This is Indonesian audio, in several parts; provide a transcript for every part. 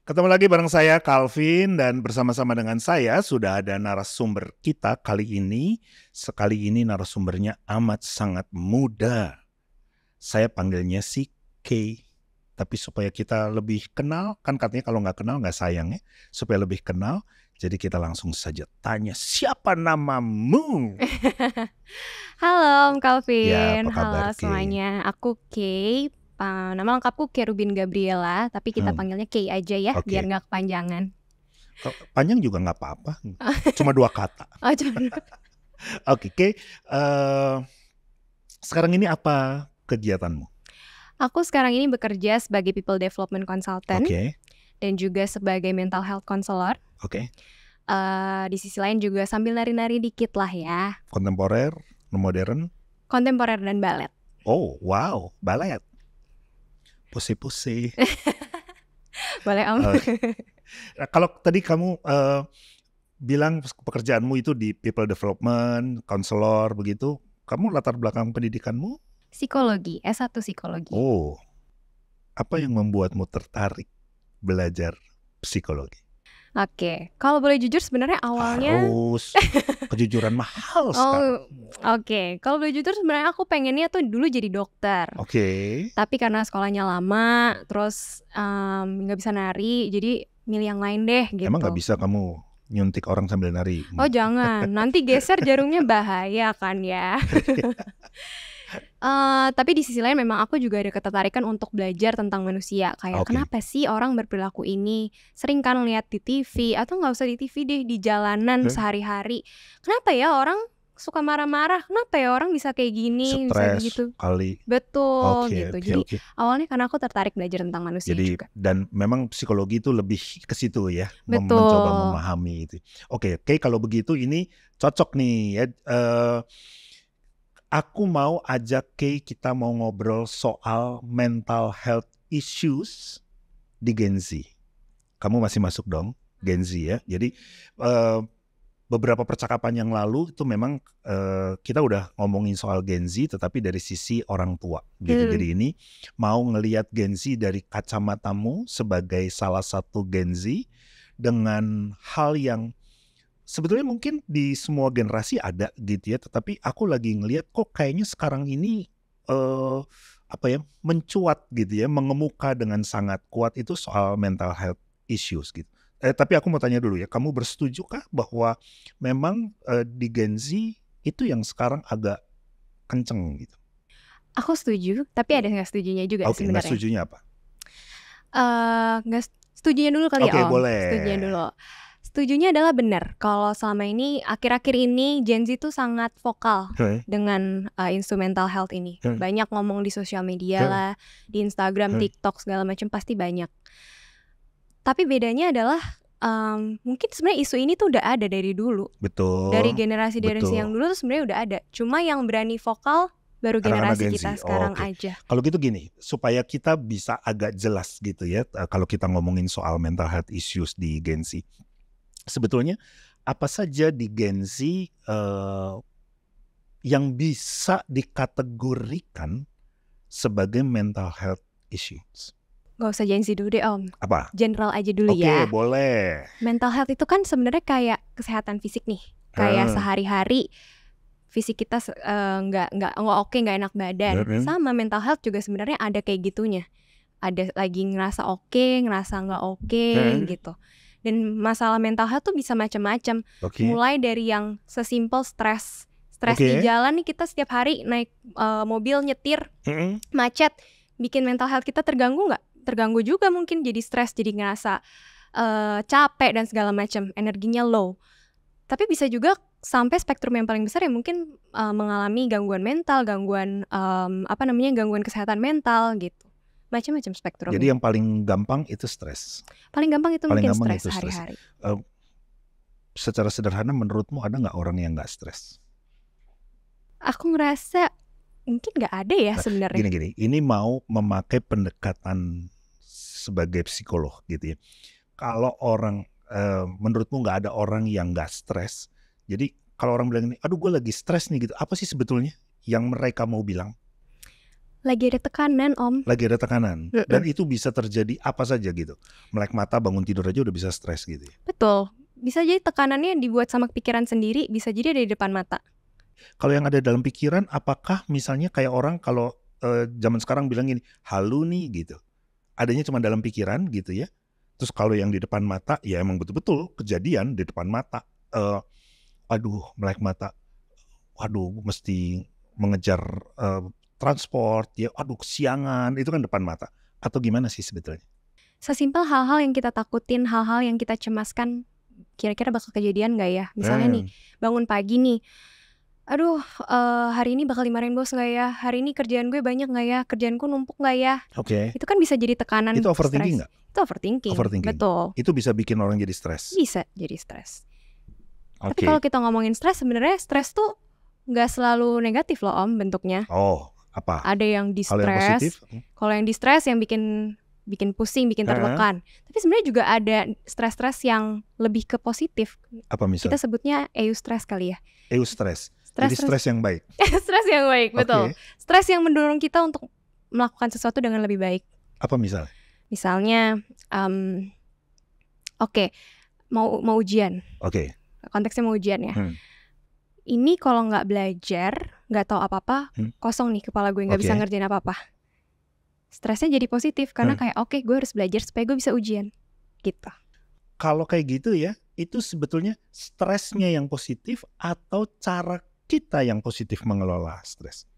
Ketemu lagi bareng saya Calvin dan bersama-sama dengan saya sudah ada narasumber kita kali ini. Sekali ini narasumbernya amat sangat muda. Saya panggilnya si K. Tapi supaya kita lebih kenal, kan katanya kalau nggak kenal nggak sayang ya. Supaya lebih kenal, jadi kita langsung saja tanya, siapa namamu? Halo Om Ya, Calvin, apa kabar halo K? semuanya. Aku Kay, nama lengkapku Kerubin Gabriela, tapi kita panggilnya Kay aja ya, biar Oke. nggak kepanjangan. Panjang juga nggak apa-apa. Cuma 2 kata. Oh, cuman Oke, K. Sekarang ini apa kegiatanmu? aku sekarang ini bekerja sebagai People Development Consultant Oke. dan juga sebagai Mental Health Counselor. Oke. Di sisi lain juga sambil nari-nari dikit lah ya, Kontemporer, modern. kontemporer dan balet. Oh, wow, balet. Pusi-pusi. Boleh Om? Nah, kalau tadi kamu bilang pekerjaanmu itu di people development, counselor begitu, kamu latar belakang pendidikanmu? Psikologi, S1 psikologi. Oh, apa yang membuatmu tertarik belajar psikologi? Oke, kalau boleh jujur sebenarnya awalnya Harus, kejujuran mahal sekarang. Oke. Kalau boleh jujur sebenarnya aku pengennya tuh dulu jadi dokter. Oke. Tapi karena sekolahnya lama, terus nggak bisa nari, jadi milih yang lain deh gitu. Emang nggak bisa kamu nyuntik orang sambil nari? Oh jangan, nanti geser jarumnya bahaya kan ya. Tapi di sisi lain memang aku juga ada ketertarikan untuk belajar tentang manusia. Kayak Oke. kenapa sih orang berperilaku ini? Sering kan lihat di TV, atau nggak usah di TV deh, di jalanan sehari-hari. Kenapa ya orang suka marah-marah? Kenapa ya orang bisa kayak gini, bisa Stres gitu? kali. Betul Oke, gitu. oke, Jadi oke. awalnya karena aku tertarik belajar tentang manusia Jadi juga. dan memang psikologi itu lebih ke situ ya, Betul. mencoba memahami itu. Oke, kalau begitu ini cocok nih ya. Aku mau ajak kita mau ngobrol soal mental health issues di Gen Z. Kamu masih masuk dong, Gen Z ya. Jadi beberapa percakapan yang lalu itu memang kita udah ngomongin soal Gen Z, tetapi dari sisi orang tua gitu. Jadi ini mau ngelihat Gen Z dari kacamatamu sebagai salah satu Gen Z dengan hal yang sebetulnya mungkin di semua generasi ada gitu ya, tetapi aku lagi ngelihat kok kayaknya sekarang ini mencuat gitu ya, mengemuka dengan sangat kuat itu soal mental health issues gitu. Tapi aku mau tanya dulu ya, kamu bersetujukah bahwa memang di Gen Z itu yang sekarang agak kenceng gitu? Aku setuju, tapi ada nggak setujunya juga Oke, nggak sebenarnya. setujunya apa? Nggak setujunya dulu kali Oke, ya Om. boleh. Setujunya dulu. Setujunya adalah benar. Kalau selama ini, akhir-akhir ini Gen Z tuh sangat vokal dengan isu mental health ini. Banyak ngomong di sosial media lah, di Instagram, TikTok segala macam pasti banyak. Tapi bedanya adalah mungkin sebenarnya isu ini tuh udah ada dari dulu. Betul. Dari generasi yang dulu tuh sebenarnya udah ada. Cuma yang berani vokal baru generasi kita sekarang aja. Kalau gitu gini, supaya kita bisa agak jelas gitu ya, kalau kita ngomongin soal mental health issues di Gen Z. Sebetulnya apa saja di Gen Z yang bisa dikategorikan sebagai mental health issues? Gak usah Gen Z dulu deh Om. Apa? General aja dulu Oke, ya. boleh. Mental health itu kan sebenarnya kayak kesehatan fisik nih. Kayak sehari-hari fisik kita nggak oke, nggak enak badan. Sama mental health juga sebenarnya ada kayak gitunya. Ada lagi ngerasa oke, ngerasa nggak oke gitu. Dan masalah mental health tuh bisa macam-macam. Mulai dari yang sesimpel stres di jalan nih, kita setiap hari naik mobil nyetir macet, bikin mental health kita terganggu nggak? Terganggu juga mungkin, jadi stres, jadi ngerasa capek dan segala macam, energinya low. Tapi bisa juga sampai spektrum yang paling besar ya mungkin mengalami gangguan mental, gangguan gangguan kesehatan mental gitu. Macam-macam spektrum. Jadi yang paling gampang itu stres. Paling gampang itu mungkin stres hari-hari. Secara sederhana menurutmu ada nggak orang yang nggak stres? Aku ngerasa mungkin nggak ada ya sebenarnya. Gini, ini mau memakai pendekatan sebagai psikolog gitu ya. Kalau orang menurutmu nggak ada orang yang nggak stres. Jadi kalau orang bilang ini, aduh gue lagi stres nih gitu, apa sih sebetulnya yang mereka mau bilang? Lagi ada tekanan, Om. Lagi ada tekanan. Dan itu bisa terjadi apa saja gitu. Melek mata, bangun tidur aja udah bisa stres gitu ya. Betul. Bisa jadi tekanannya dibuat sama pikiran sendiri, bisa jadi ada di depan mata. Kalau yang ada dalam pikiran, apakah misalnya kayak orang kalau zaman sekarang bilang gini, halu nih gitu. Adanya cuma dalam pikiran gitu ya. Terus kalau yang di depan mata, ya emang betul-betul kejadian di depan mata. Aduh, melek mata. Waduh, mesti mengejar transport, ya aduh kesiangan, itu kan depan mata. Atau gimana sih sebetulnya? Sesimpel hal-hal yang kita takutin, hal-hal yang kita cemaskan, kira-kira bakal kejadian gak ya? Misalnya nih, bangun pagi nih, aduh hari ini bakal dimarahin bos gak ya? Hari ini kerjaan gue banyak gak ya? Kerjaanku numpuk gak ya? Oke. Itu kan bisa jadi tekanan. Itu overthinking gak? Itu overthinking, betul. Itu bisa bikin orang jadi stres? Bisa jadi stres. Okay. Tapi kalau kita ngomongin stres, sebenarnya stres tuh gak selalu negatif loh Om bentuknya. Oh, apa? Ada yang di-stres. Kalau yang di-stres yang bikin pusing, bikin tertekan. Tapi sebenarnya juga ada stres-stres yang lebih ke positif. Apa misalnya? Kita sebutnya eustress kali ya. Eustress. Jadi stres yang baik. Stres yang baik, betul. Stres yang mendorong kita untuk melakukan sesuatu dengan lebih baik. Apa misalnya? Misalnya, mau ujian. Konteksnya mau ujian ya. Ini kalau nggak belajar, nggak tahu apa-apa, kosong nih kepala gue, nggak bisa ngerjain apa-apa. Stresnya jadi positif karena kayak gue harus belajar supaya gue bisa ujian, gitu. Kalau kayak gitu ya, itu sebetulnya stresnya yang positif atau cara kita yang positif mengelola stres?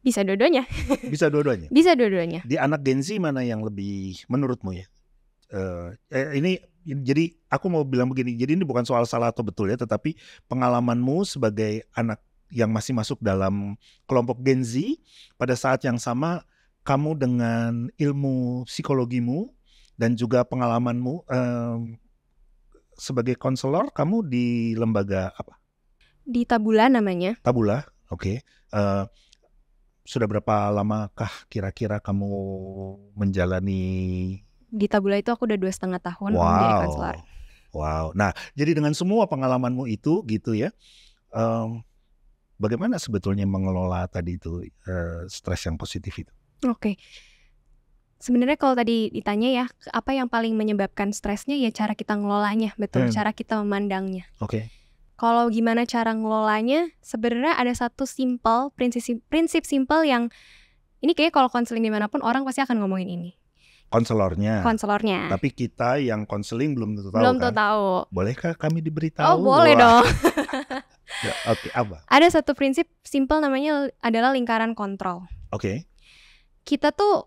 Bisa dua-duanya. Bisa dua-duanya. Bisa dua-duanya. Di anak Gen Z mana yang lebih menurutmu ya? Jadi aku mau bilang begini, jadi ini bukan soal salah atau betul ya, tetapi pengalamanmu sebagai anak yang masih masuk dalam kelompok Gen Z, pada saat yang sama kamu dengan ilmu psikologimu dan juga pengalamanmu sebagai konselor, kamu di lembaga apa? Di Tabula namanya. Tabula, oke. Sudah berapa lamakah kira-kira kamu menjalani? Di Tabula itu aku udah 2,5 tahun menjadi konselor. Wow. Nah, jadi dengan semua pengalamanmu itu gitu ya, bagaimana sebetulnya mengelola tadi itu stres yang positif itu? Oke. Sebenarnya kalau tadi ditanya ya, apa yang paling menyebabkan stresnya ya cara kita ngelolanya, betul, cara kita memandangnya. Kalau gimana cara ngelolanya, sebenarnya ada satu prinsip simpel yang ini kayaknya kalau konseling dimanapun orang pasti akan ngomongin ini. Konselornya. Tapi kita yang konseling belum tentu tahu. Belum tentu tahu. Bolehkah kami diberitahu? Oh, boleh dong. Apa? Ada satu prinsip simpel namanya adalah lingkaran kontrol. Kita tuh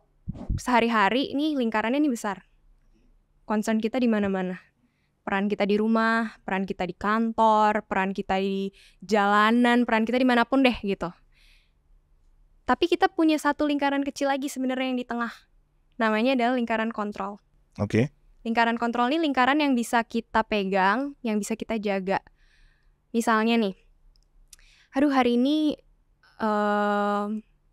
sehari-hari ini lingkarannya ini besar. Concern kita di mana-mana. Peran kita di rumah, peran kita di kantor, peran kita di jalanan, peran kita dimanapun deh gitu. Tapi kita punya satu lingkaran kecil lagi sebenarnya yang di tengah. Namanya adalah lingkaran kontrol. Lingkaran kontrol ini lingkaran yang bisa kita pegang, yang bisa kita jaga. Misalnya nih, aduh hari ini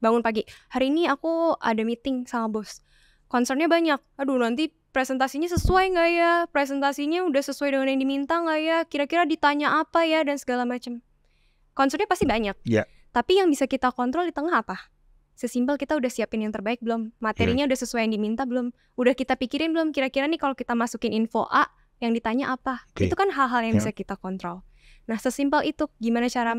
bangun pagi, hari ini aku ada meeting sama bos. Concernnya banyak, aduh nanti presentasinya sesuai gak ya? Presentasinya udah sesuai dengan yang diminta gak ya? Kira-kira ditanya apa ya? Dan segala macam. Concernnya pasti banyak. Tapi yang bisa kita kontrol di tengah apa? Sesimpel kita udah siapin yang terbaik belum? Materinya udah sesuai yang diminta belum? Udah kita pikirin belum? Kira-kira nih kalau kita masukin info A, yang ditanya apa? Itu kan hal-hal yang bisa kita kontrol. Nah sesimpel itu, gimana cara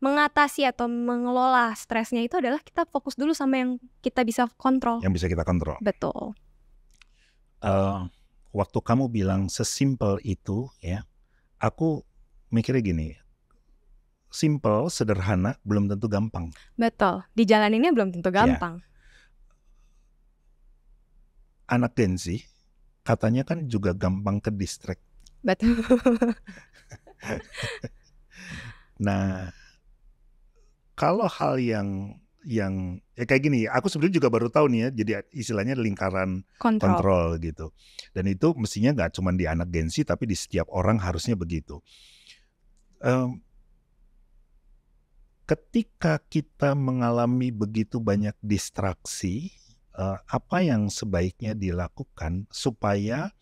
mengatasi atau mengelola stresnya itu adalah kita fokus dulu sama yang kita bisa kontrol. Yang bisa kita kontrol. Betul. Waktu kamu bilang sesimpel itu ya, aku mikirnya gini, simple, sederhana, belum tentu gampang. Betul, dijalaninnya belum tentu gampang. Anak Gen Z katanya kan juga gampang ke distract. Betul. Nah, kalau hal yang kayak gini, aku sebenarnya juga baru tahu nih ya, jadi istilahnya lingkaran kontrol gitu. Dan itu mestinya nggak cuma di anak Gen Z, tapi di setiap orang harusnya begitu. Ketika kita mengalami begitu banyak distraksi, apa yang sebaiknya dilakukan supaya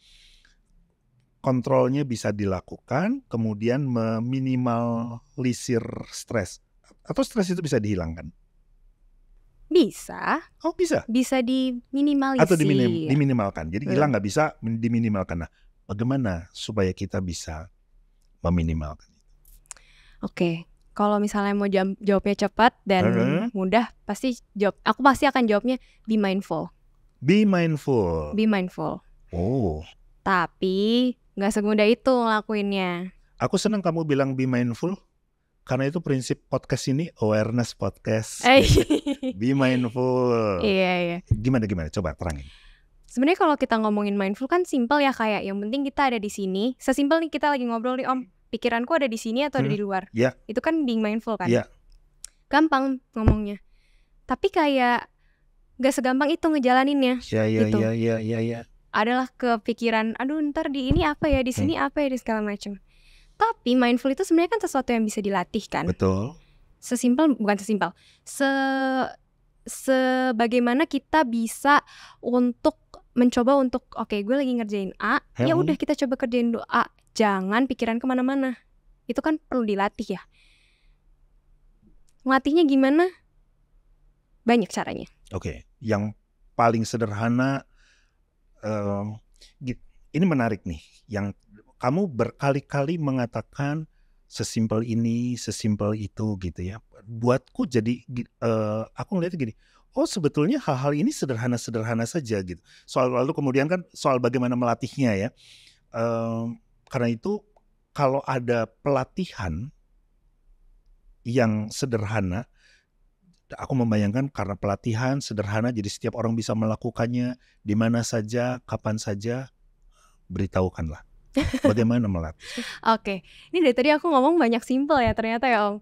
kontrolnya bisa dilakukan, kemudian meminimalisir stres? Atau stres itu bisa dihilangkan? Bisa. Oh bisa. Bisa diminimalisir. Atau diminimalkan. Jadi hilang nggak bisa, diminimalkan. Nah, bagaimana supaya kita bisa meminimalkan? Oke. Kalau misalnya mau jawabnya cepat dan mudah, aku pasti akan jawabnya be mindful. Be mindful. Be mindful. Oh. Tapi nggak semudah itu ngelakuinnya. Aku senang kamu bilang be mindful, karena itu prinsip podcast ini, awareness podcast. Be mindful. Iya. Gimana? Coba terangin. Sebenarnya kalau kita ngomongin mindful kan simple ya, kayak yang penting kita ada di sini. Sesimpel nih kita lagi ngobrol nih Om, pikiranku ada di sini atau ada di luar. Yeah. Itu kan being mindful kan. Yeah. Gampang ngomongnya. Tapi kayak gak segampang itu ngejalaninnya. Iya. Adalah kepikiran, aduh ntar di ini apa ya, di sini apa ya, di segala macam. Tapi mindful itu sebenarnya kan sesuatu yang bisa dilatih kan. Betul. Sebagaimana kita bisa untuk mencoba untuk oke, gue lagi ngerjain A, ya udah kita coba kerjain A. Jangan pikiran kemana-mana. Itu kan perlu dilatih ya. Ngelatihnya gimana? Banyak caranya. Oke. Yang paling sederhana, ini menarik nih. Yang kamu berkali-kali mengatakan sesimpel ini, sesimpel itu gitu ya. Buatku jadi, aku ngeliatnya gini, oh sebetulnya hal-hal ini sederhana-sederhana saja gitu. Lalu kemudian kan soal bagaimana melatihnya ya. Karena itu kalau ada pelatihan yang sederhana, aku membayangkan karena pelatihan sederhana jadi setiap orang bisa melakukannya di mana saja, kapan saja, beritahukanlah bagaimana melatih. Oke, ini dari tadi aku ngomong banyak simple ya ternyata ya Om.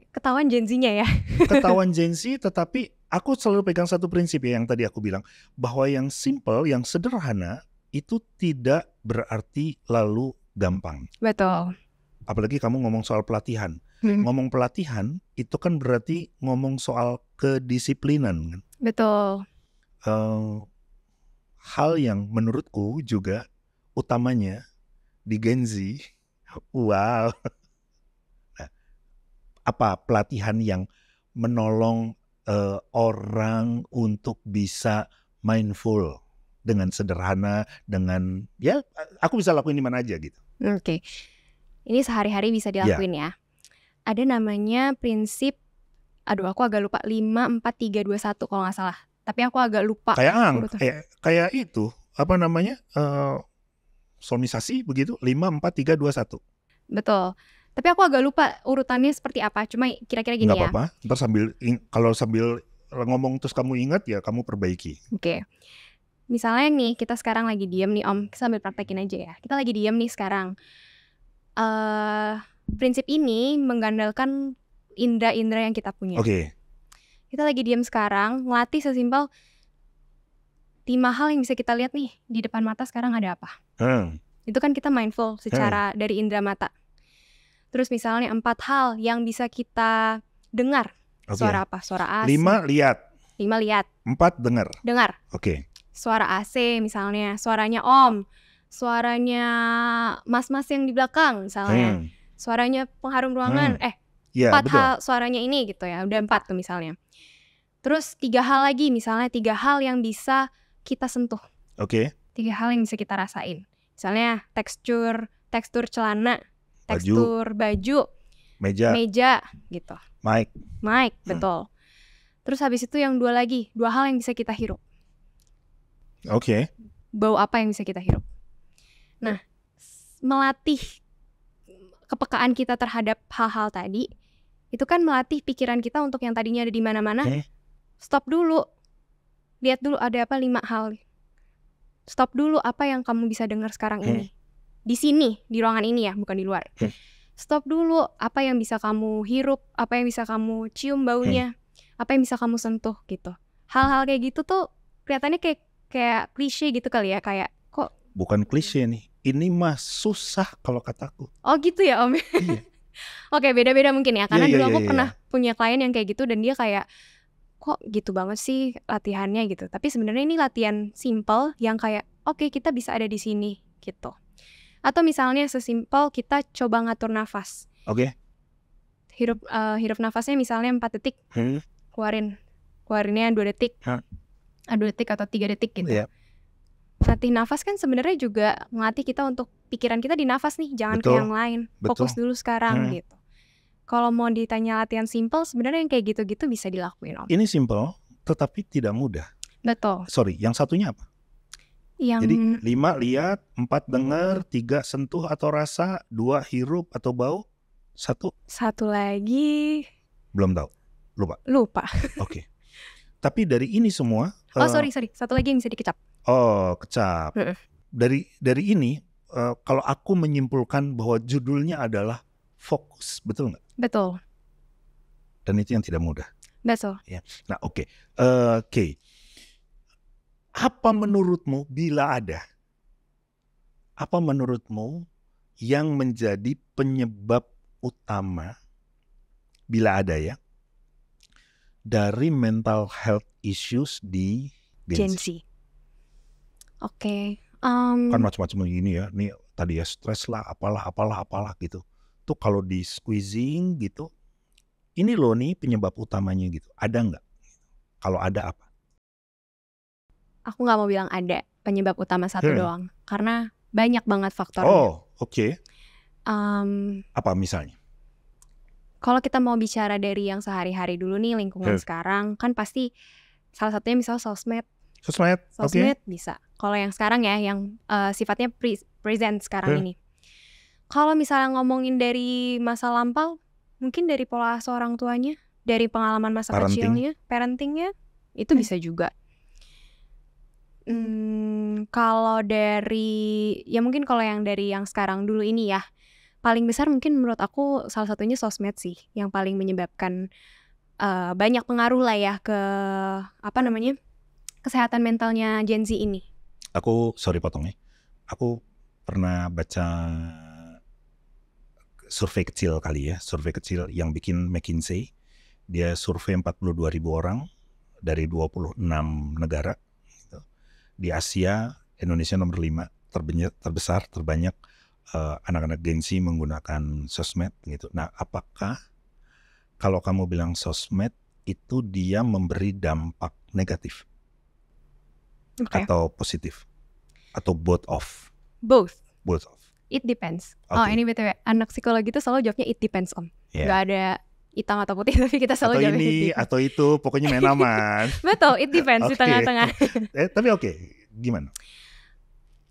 Ketahuan Gen Z-nya ya. Ketahuan Gen Z, tetapi aku selalu pegang satu prinsip ya yang tadi aku bilang, bahwa yang simple, yang sederhana itu tidak berarti lalu gampang. Betul. Apalagi kamu ngomong soal pelatihan. Ngomong pelatihan itu kan berarti ngomong soal kedisiplinan kan. Betul. Hal yang menurutku juga utamanya di Gen Z, wow. Nah, apa pelatihan yang menolong orang untuk bisa mindful dengan sederhana, dengan ya aku bisa lakuin di mana aja gitu. Oke. Ini sehari-hari bisa dilakuin ya. Ada namanya prinsip, aduh aku agak lupa, 5, 4, 3, 2, 1 kalau nggak salah. Tapi aku agak lupa. Kayak itu, apa namanya, solmisasi begitu, 5, 4, 3, 2, 1. Betul. Tapi aku agak lupa urutannya seperti apa, cuma kira-kira gini ya. Nggak apa-apa, ntar kalau sambil ngomong terus kamu ingat ya kamu perbaiki. Oke. Misalnya nih, kita sekarang lagi diem nih Om, kita sambil praktekin aja ya. Kita lagi diem nih sekarang. Prinsip ini mengandalkan indera-indera yang kita punya. Oke. Kita lagi diem sekarang, ngelatih sesimpel 5 hal yang bisa kita lihat nih di depan mata sekarang ada apa. Itu kan kita mindful secara dari indera mata. Terus misalnya 4 hal yang bisa kita dengar. Suara apa? Suara AC. 5 lihat. 5 lihat. 4 dengar. Dengar. Oke. Suara AC misalnya, suaranya Om, suaranya mas-mas yang di belakang misalnya, suaranya pengharum ruangan, 4 hal suaranya ini gitu ya, udah 4 tuh misalnya. Terus 3 hal lagi, misalnya 3 hal yang bisa kita sentuh. Oke. 3 hal yang bisa kita rasain. Misalnya tekstur celana, tekstur baju, meja gitu. Mic, betul. Terus habis itu yang 2 lagi, 2 hal yang bisa kita hirup. Oke. Bau apa yang bisa kita hirup. Nah, melatih kepekaan kita terhadap hal-hal tadi, itu kan melatih pikiran kita untuk yang tadinya ada di mana-mana. Stop dulu. Lihat dulu ada apa 5 hal. Stop dulu apa yang kamu bisa dengar sekarang ini. Di sini, di ruangan ini ya, bukan di luar. Stop dulu apa yang bisa kamu hirup, apa yang bisa kamu cium baunya, apa yang bisa kamu sentuh gitu. Hal-hal kayak gitu tuh kelihatannya kayak klise gitu kali ya, kayak kok. Bukan klise nih, ini mah susah kalau kataku. Oh gitu ya Om. Iya. Oke, beda-beda mungkin ya, karena dulu aku pernah punya klien yang kayak gitu dan dia kayak kok gitu banget sih latihannya gitu. Tapi sebenarnya ini latihan simple yang kayak oke, kita bisa ada di sini gitu. Atau misalnya sesimpel kita coba ngatur nafas. Oke. Hirup nafasnya misalnya 4 detik. Keluarin keluarinnya 2 detik, 2 detik atau 3 detik gitu. Latih nafas kan sebenarnya juga melatih kita untuk pikiran kita di nafas nih, jangan ke yang lain. Fokus dulu sekarang gitu. Kalau mau ditanya latihan simple, sebenarnya yang kayak gitu-gitu bisa dilakuin Om. Ini simple, tetapi tidak mudah. Betul. Sorry, yang satunya apa? Jadi 5 lihat, 4 dengar, 3 sentuh atau rasa, 2 hirup atau bau, 1 lagi belum tahu, lupa. Oke. Tapi dari ini semua sorry, 1 lagi yang bisa dikecap. Kecap. Dari ini kalau aku menyimpulkan bahwa judulnya adalah fokus, betul nggak? Betul. Dan itu yang tidak mudah. Betul. Ya. Nah, oke. Apa menurutmu bila ada? Apa menurutmu yang menjadi penyebab utama bila ada ya dari mental health issues di Gen Z? Oke. Kan macam-macam gini ya. Nih tadi ya stres lah, apalah gitu. Tuh kalau di squeezing gitu, ini loh nih penyebab utamanya gitu. Ada nggak? Kalau ada apa? Aku nggak mau bilang ada penyebab utama satu doang, karena banyak banget faktornya. Oke. Apa misalnya? Kalau kita mau bicara dari yang sehari-hari dulu nih, lingkungan sekarang kan pasti salah satunya misal sosmed. Sosmed bisa. Kalau yang sekarang ya, yang sifatnya present sekarang ini. Kalau misalnya ngomongin dari masa lampau, mungkin dari pola asuh orang tuanya, dari pengalaman masa kecilnya, parentingnya, itu bisa juga. Kalau dari, ya mungkin kalau yang dari yang sekarang dulu ini ya, paling besar mungkin menurut aku salah satunya sosmed sih, yang paling menyebabkan banyak pengaruh lah ya ke kesehatan mentalnya Gen Z ini. Aku sorry potongnya. Aku pernah baca survei kecil kali ya, survei kecil yang bikin McKinsey. Dia survei 42.000 orang dari 26 negara. Gitu. Di Asia, Indonesia nomor 5 terbesar, terbanyak anak-anak Gen Z menggunakan sosmed gitu. Nah, apakah kalau kamu bilang sosmed itu dia memberi dampak negatif? Atau positif? Atau both of? Both. It depends. Ini BTW, anak psikologi itu selalu jawabnya it depends Om. Gak ada hitam atau putih, tapi kita selalu jawabnya ini atau itu, pokoknya main aman. Betul, it depends di tengah-tengah. Tapi gimana?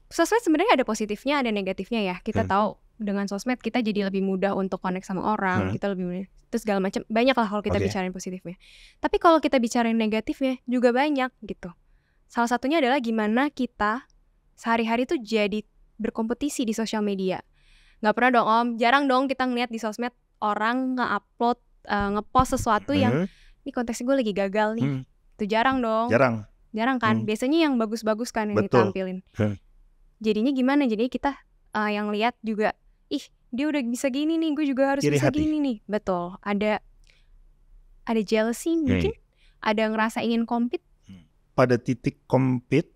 Sosmed sebenarnya ada positifnya, ada negatifnya ya. Kita tahu dengan sosmed kita jadi lebih mudah untuk connect sama orang, kita lebih mudah. Terus segala macam, banyak lah kalau kita bicarain positifnya. Tapi kalau kita bicarain negatifnya juga banyak gitu. Salah satunya adalah gimana kita sehari-hari tuh jadi berkompetisi di sosial media. Gak pernah dong Om, jarang dong kita ngeliat di sosmed orang nge-upload, nge-post sesuatu yang ini konteksnya gue lagi gagal nih. Itu jarang dong. Jarang kan, biasanya yang bagus-bagus kan yang ditampilin. Jadinya gimana, jadinya kita yang lihat juga, dia udah bisa gini nih, gue juga harus bisa gini nih. Betul, ada jealousy mungkin, ada ngerasa ingin compete. Pada titik compete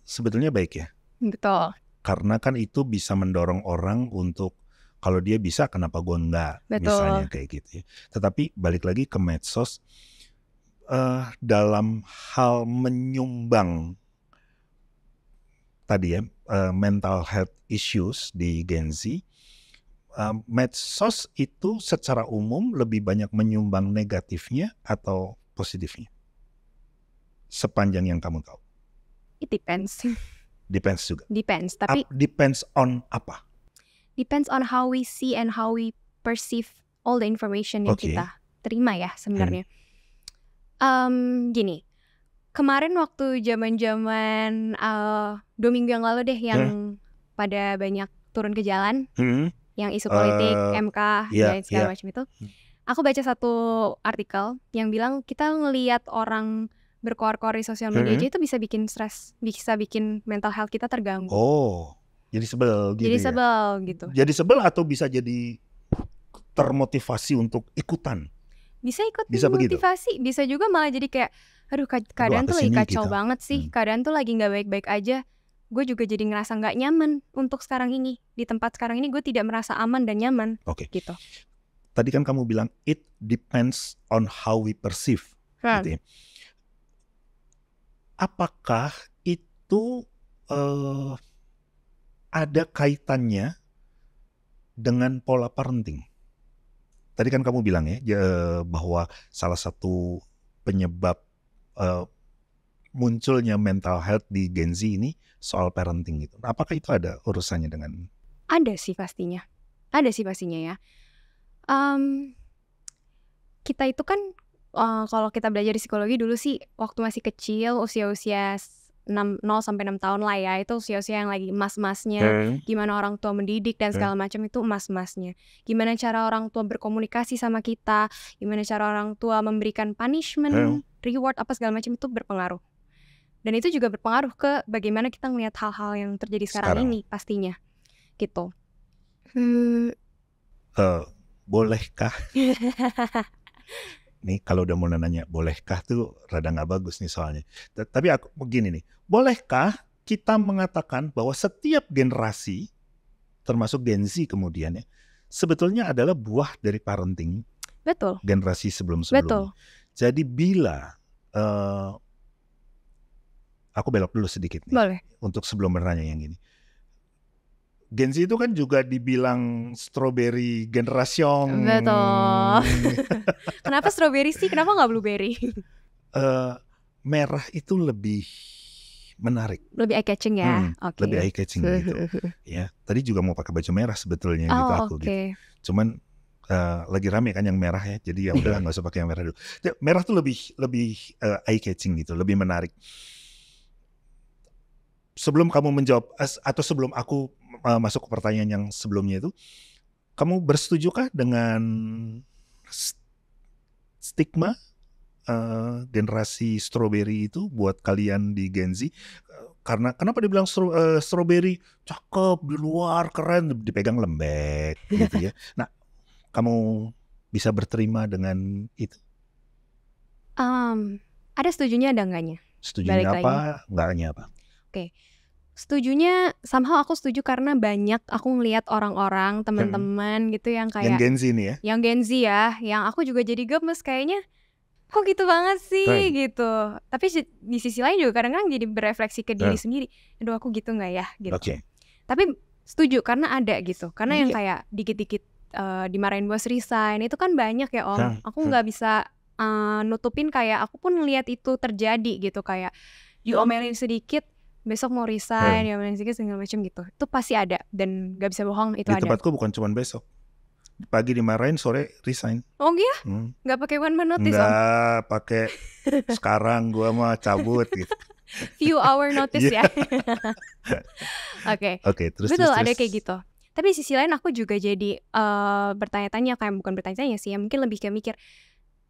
sebetulnya baik ya. Betul. Karena kan itu bisa mendorong orang untuk kalau dia bisa kenapa gue enggak. Betul. Misalnya kayak gitu ya. Tetapi balik lagi ke medsos, dalam hal menyumbang tadi ya mental health issues di Gen Z, medsos itu secara umum lebih banyak menyumbang negatifnya atau positifnya? Sepanjang yang kamu tahu. It depends. Depends juga. Depends, tapi depends on apa? Depends on how we see and how we perceive all the information yang kita terima ya sebenarnya. Gini, kemarin waktu zaman-zaman 2 minggu yang lalu deh yang pada banyak turun ke jalan, yang isu politik, MK dan segala macam itu, aku baca satu artikel yang bilang kita ngelihat orang berkoar-koar di sosial media aja itu bisa bikin stres, bisa bikin mental health kita terganggu. Jadi sebel gitu. Jadi sebel gitu. Jadi sebel atau bisa jadi termotivasi untuk ikutan? Bisa ikut motivasi, bisa juga malah jadi kayak, aduh keadaan tuh lagi kacau banget sih, keadaan tuh lagi nggak baik-baik aja. Gue juga jadi ngerasa nggak nyaman untuk sekarang ini, di tempat sekarang ini gue tidak merasa aman dan nyaman. Gitu. Tadi kan kamu bilang it depends on how we perceive. Gitu ya. apakah itu ada kaitannya dengan pola parenting? Tadi kan kamu bilang ya bahwa salah satu penyebab munculnya mental health di Gen Z ini soal parenting gitu. Apakah itu ada urusannya dengan? Ada sih pastinya ya. Kita itu kan kalau kita belajar di psikologi dulu sih waktu masih kecil, usia-usia 0 sampai 6 tahun lah ya, itu usia-usia yang lagi emas-emasnya, gimana orang tua mendidik dan segala macam itu emas-emasnya. Gimana cara orang tua berkomunikasi sama kita, gimana cara orang tua memberikan punishment, reward apa segala macam itu berpengaruh. Dan itu juga berpengaruh ke bagaimana kita ngelihat hal-hal yang terjadi sekarang ini pastinya. Gitu. Bolehkah? Nih kalau udah mau nanya bolehkah tuh rada gak bagus nih soalnya. Tapi aku begini nih, bolehkah kita mengatakan bahwa setiap generasi, termasuk Gen Z kemudian ya, sebetulnya adalah buah dari parenting. Betul. Generasi sebelum-sebelumnya. Betul. Jadi bila aku belok dulu sedikit nih. Boleh. Untuk sebelum bertanya yang gini. Gen Z itu kan juga dibilang strawberry generation. Betul. Kenapa strawberry sih? Kenapa nggak blueberry? Merah itu lebih menarik. Lebih eye catching ya. Okay. Lebih eye catching gitu. Ya, tadi juga mau pakai baju merah sebetulnya gitu aku gitu. Cuman lagi rame kan yang merah ya. Jadi ya udah nggak usah pakai yang merah dulu. Merah tuh lebih eye catching gitu, lebih menarik. Sebelum kamu menjawab atau sebelum aku masuk ke pertanyaan yang sebelumnya itu, kamu bersetujukah dengan stigma generasi strawberry itu buat kalian di Gen Z? Karena kenapa dibilang strawberry cakep di luar keren, dipegang lembek gitu ya. Nah, kamu bisa berterima dengan itu? Ada setujunya, ada enggaknya. Setujunya apa, enggaknya apa? Oke. Setujunya, somehow aku setuju karena banyak aku ngelihat orang-orang, teman-teman gitu yang kayak yang Gen Z nih ya? Yang Gen Z ya, yang aku juga jadi gemes kayaknya, kok gitu banget sih gitu. Tapi di sisi lain juga kadang-kadang jadi berefleksi ke diri sendiri, aduh aku gitu nggak ya gitu. Tapi setuju karena ada gitu, karena yang kayak dikit-dikit dimarahin bos resign itu kan banyak ya Om. Aku nggak bisa nutupin kayak aku pun ngelihat itu terjadi gitu, kayak diomelin sedikit besok mau resign, diomelin sedikit segala macam gitu. Itu pasti ada dan nggak bisa bohong itu ada. Di tempatku bukan cuma besok. Pagi dimarahin, sore resign. Oh iya? Nggak pakai one man notice? Nggak pakai sekarang gua mah cabut gitu. Few hour notice ya. Oke, terus betul ada kayak gitu. Tapi di sisi lain aku juga jadi bertanya-tanya, kayak bukan bertanya-tanya sih ya, mungkin lebih kayak mikir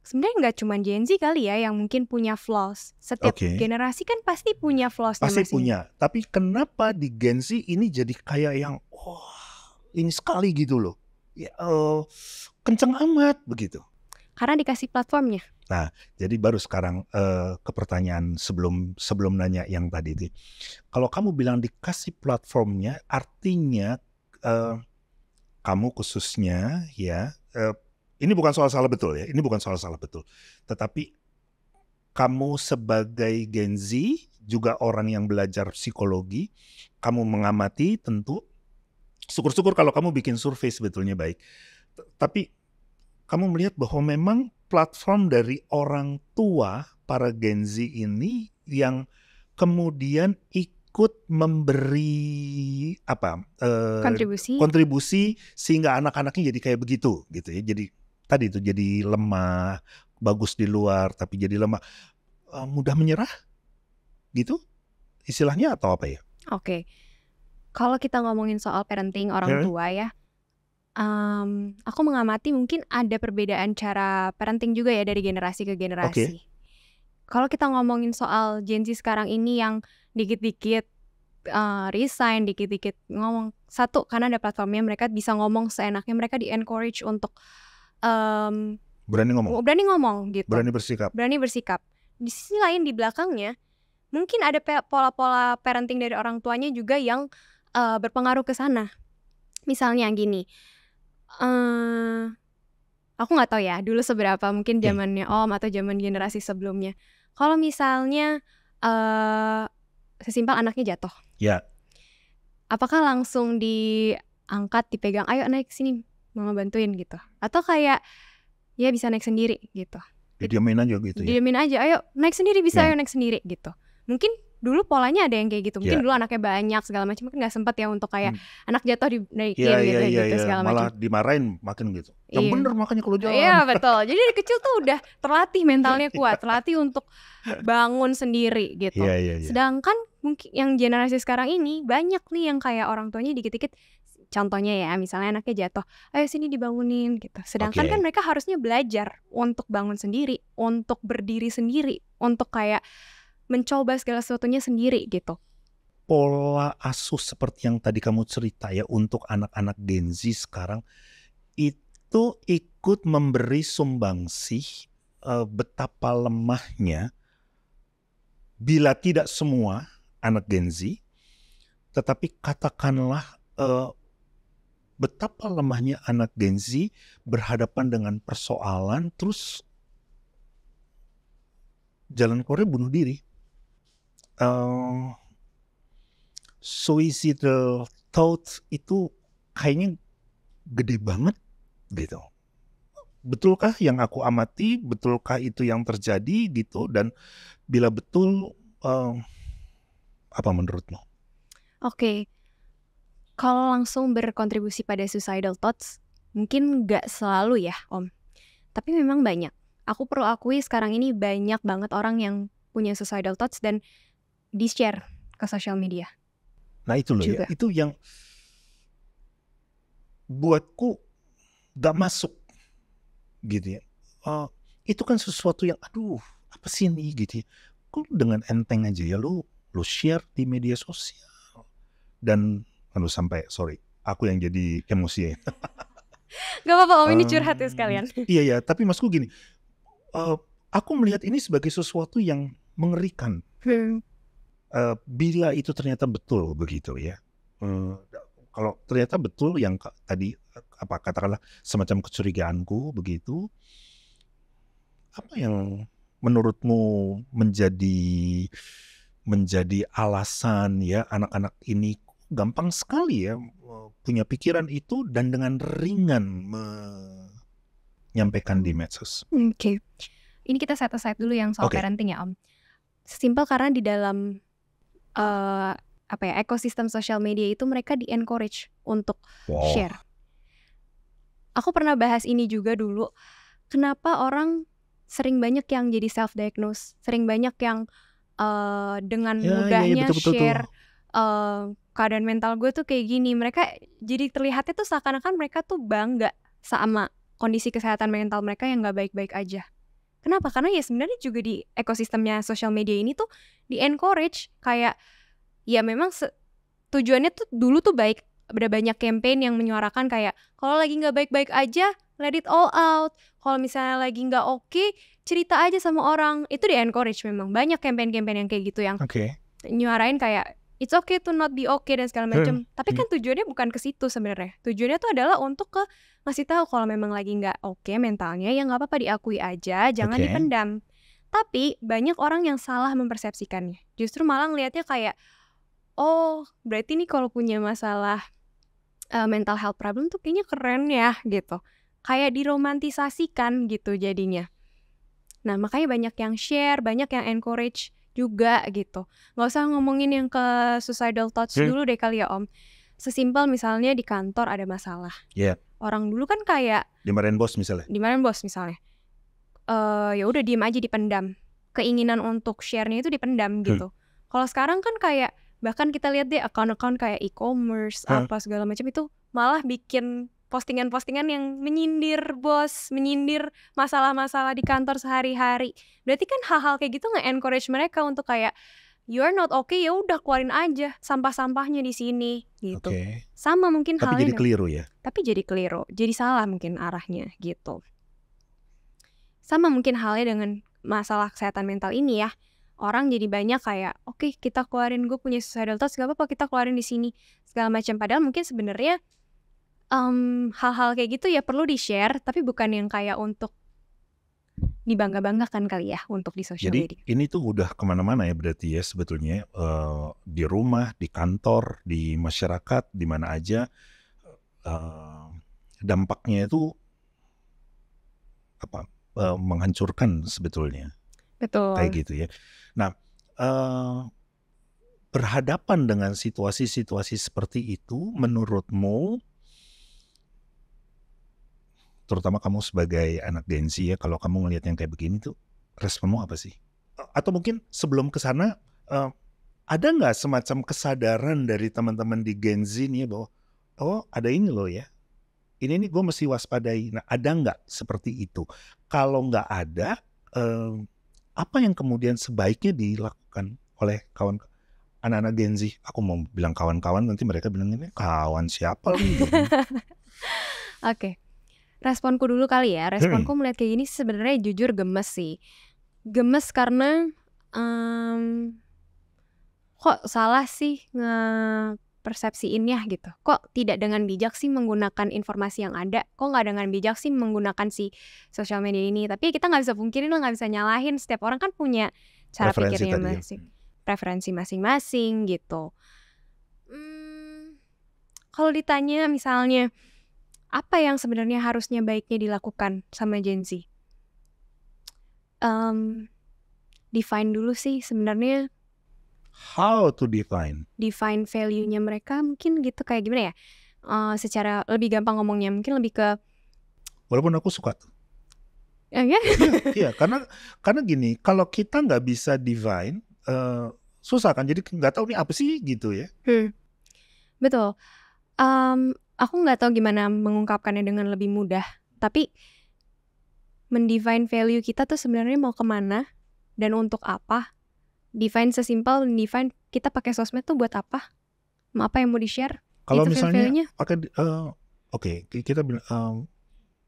sebenarnya nggak cuma Gen Z kali ya yang mungkin punya flaws. Setiap generasi kan pasti punya flaws. Pasti punya. Tapi kenapa di Gen Z ini jadi kayak yang ini sekali gitu loh. Ya, kenceng amat begitu. Karena dikasih platformnya. Nah, jadi baru sekarang ke pertanyaan sebelum nanya yang tadi itu. Kalau kamu bilang dikasih platformnya, artinya kamu khususnya ya. Ini bukan soal salah betul ya, ini bukan soal salah betul. Tetapi kamu sebagai Gen Z, juga orang yang belajar psikologi, kamu mengamati tentu, syukur-syukur kalau kamu bikin survei sebetulnya baik. Tapi kamu melihat bahwa memang platform dari orang tua para Gen Z ini yang kemudian ikut memberi kontribusi sehingga anak-anaknya jadi kayak begitu gitu ya. Jadi tadi itu jadi lemah, bagus di luar tapi jadi lemah, mudah menyerah gitu istilahnya atau apa ya? Oke. Kalau kita ngomongin soal parenting orang tua ya, aku mengamati mungkin ada perbedaan cara parenting juga ya dari generasi ke generasi. Kalau kita ngomongin soal Gen Z sekarang ini yang dikit-dikit resign, dikit-dikit ngomong, satu karena ada platformnya, mereka bisa ngomong seenaknya, mereka di-encourage untuk berani ngomong gitu. Berani bersikap. Di sisi lain di belakangnya mungkin ada pola-pola parenting dari orang tuanya juga yang berpengaruh ke sana. Misalnya gini, aku nggak tahu ya dulu seberapa, mungkin zamannya Om atau zaman generasi sebelumnya. Kalau misalnya Sesimpel anaknya jatuh. Ya. Apakah langsung diangkat, dipegang, ayo naik sini mama bantuin gitu, atau kayak ya bisa naik sendiri gitu, Diamin aja gitu ya. diamin aja, ayo naik sendiri bisa, Ya. ayo naik sendiri gitu. Mungkin dulu polanya ada yang kayak gitu, mungkin Ya. dulu anaknya banyak segala macam, mungkin nggak sempat ya untuk kayak anak jatuh dinaikin gitu segala Malah macam. dimarahin makin gitu. Yang Iya. bener makanya kalau jalan. Iya betul. Jadi dari kecil tuh udah terlatih mentalnya kuat, terlatih untuk bangun sendiri gitu. Iya. Sedangkan mungkin yang generasi sekarang ini banyak nih yang kayak orang tuanya dikit-dikit, contohnya ya misalnya anaknya jatuh, ayo sini dibangunin gitu. Sedangkan kan mereka harusnya belajar untuk bangun sendiri, untuk berdiri sendiri, untuk kayak mencoba segala sesuatunya sendiri gitu. Pola asuh seperti yang tadi kamu cerita ya untuk anak-anak Gen Z sekarang itu ikut memberi sumbangsih betapa lemahnya, bila tidak semua anak Gen Z, tetapi katakanlah betapa lemahnya anak Gen Z berhadapan dengan persoalan terus jalan keluarnya bunuh diri. Suicidal thoughts itu kayaknya gede banget gitu. Betulkah yang aku amati? Betulkah itu yang terjadi gitu? Dan bila betul, apa menurutmu? Oke, kalau langsung berkontribusi pada suicidal thoughts, mungkin nggak selalu ya Om. Tapi memang banyak. Aku perlu akui sekarang ini banyak banget orang yang punya suicidal thoughts dan di-share ke sosial media. Nah itu loh juga. Ya, itu yang buatku gak masuk gitu ya. Itu kan sesuatu yang aduh apa sih ini gitu ya. Kok dengan enteng aja ya lu share di media sosial. Dan sampai sorry aku yang jadi emosi ya. Gak apa-apa Om, ini curhat ya sekalian. Iya tapi maksudku gini, aku melihat ini sebagai sesuatu yang mengerikan. Bila itu ternyata betul begitu ya. Kalau ternyata betul yang tadi apa katakanlah semacam kecurigaanku begitu, apa yang menurutmu menjadi alasan ya anak-anak ini gampang sekali ya punya pikiran itu dan dengan ringan menyampaikan di medsos? Oke. Ini kita set aside dulu yang soal parenting ya Om. Simpel karena di dalam ekosistem sosial media itu mereka di-encourage untuk share. Aku pernah bahas ini juga dulu. Kenapa orang sering banyak yang jadi self-diagnose, sering banyak yang dengan mudahnya share keadaan mental gue tuh kayak gini. Mereka jadi terlihatnya tuh seakan-akan mereka tuh bangga sama kondisi kesehatan mental mereka yang gak baik-baik aja. Kenapa? Karena ya sebenarnya juga di ekosistemnya sosial media ini tuh di-encourage kayak ya memang tujuannya tuh dulu tuh baik. Ada banyak campaign yang menyuarakan kayak kalau lagi gak baik-baik aja, let it all out. Kalau misalnya lagi gak oke, cerita aja sama orang. Itu di-encourage memang. Banyak campaign-campaign yang kayak gitu yang nyuarain kayak it's okay to not be okay dan segala macam. Tapi kan tujuannya bukan ke situ sebenarnya. Tujuannya tuh adalah untuk ngasih tahu kalau memang lagi nggak oke mentalnya, ya nggak apa-apa diakui aja, jangan dipendam. Tapi banyak orang yang salah mempersepsikannya. Justru malah ngelihatnya kayak, oh berarti nih kalau punya masalah mental health problem tuh kayaknya keren ya gitu. Kayak diromantisasikan gitu jadinya. Nah makanya banyak yang share, banyak yang encourage juga gitu. Gak usah ngomongin yang ke suicidal thoughts dulu deh kali ya Om. Sesimpel misalnya di kantor ada masalah. Orang dulu kan kayak dimarahin bos misalnya. Ya udah diem aja dipendam. Keinginan untuk share-nya itu dipendam gitu. Kalau sekarang kan kayak bahkan kita lihat deh account-account kayak e-commerce apa segala macam itu malah bikin postingan-postingan yang menyindir bos, menyindir masalah-masalah di kantor sehari-hari. Berarti kan hal-hal kayak gitu nge-encourage mereka untuk kayak you are not okay, ya udah keluarin aja sampah-sampahnya di sini gitu. Sama mungkin tapi halnya. Jadi keliru ya. Tapi jadi keliru, jadi salah mungkin arahnya gitu. Sama mungkin halnya dengan masalah kesehatan mental ini ya. Orang jadi banyak kayak oke, kita keluarin, gue punya suicidal thoughts, gak apa-apa kita keluarin di sini segala macam. Padahal mungkin sebenarnya hal-hal kayak gitu ya perlu di-share, tapi bukan yang kayak untuk dibangga-banggakan kali ya untuk di social Jadi media. ini tuh udah kemana-mana ya berarti ya sebetulnya, di rumah, di kantor, di masyarakat, di mana aja, dampaknya itu menghancurkan sebetulnya, kayak Betul. gitu ya. Nah, berhadapan dengan situasi-situasi seperti itu, menurutmu, terutama kamu sebagai anak Gen Z ya, kalau kamu ngelihat yang kayak begini tuh, responmu apa sih? Atau mungkin sebelum ke sana, ada nggak semacam kesadaran dari teman-teman di Gen Z nih bahwa, oh ada ini loh ya, ini nih gue mesti waspadai. Nah, ada nggak seperti itu? Kalau nggak ada, apa yang kemudian sebaiknya dilakukan oleh anak-anak Gen Z? Aku mau bilang kawan-kawan, nanti mereka bilang ini kawan siapa nih? Oke, responku dulu kali ya. Responku melihat kayak gini sebenarnya jujur gemes sih. Gemes karena kok salah sih persepsiinnya gitu. Kok tidak dengan bijak sih menggunakan informasi yang ada? Kok nggak dengan bijak sih menggunakan si sosial media ini? Tapi kita nggak bisa pungkirin, lo nggak bisa nyalahin. Setiap orang kan punya cara Preferensi pikirnya tadi ya. preferensi masing-masing gitu. Kalau ditanya misalnya apa yang sebenarnya harusnya baiknya dilakukan sama Gen Z? Define dulu sih sebenarnya. How to define? Define value-nya mereka mungkin gitu, kayak gimana ya? Secara lebih gampang ngomongnya mungkin lebih ke Walaupun aku suka tuh. ya? Iya, karena gini, kalau kita nggak bisa define, susah kan. Jadi nggak tahu nih apa sih gitu ya. Betul. Aku nggak tahu gimana mengungkapkannya dengan lebih mudah. Tapi mendefine value kita tuh sebenarnya mau kemana dan untuk apa? Define sesimpel define kita pakai sosmed tuh buat apa? Apa yang mau di-share? Kalau Itu misalnya value-nya. pakai, oke, kita bilang,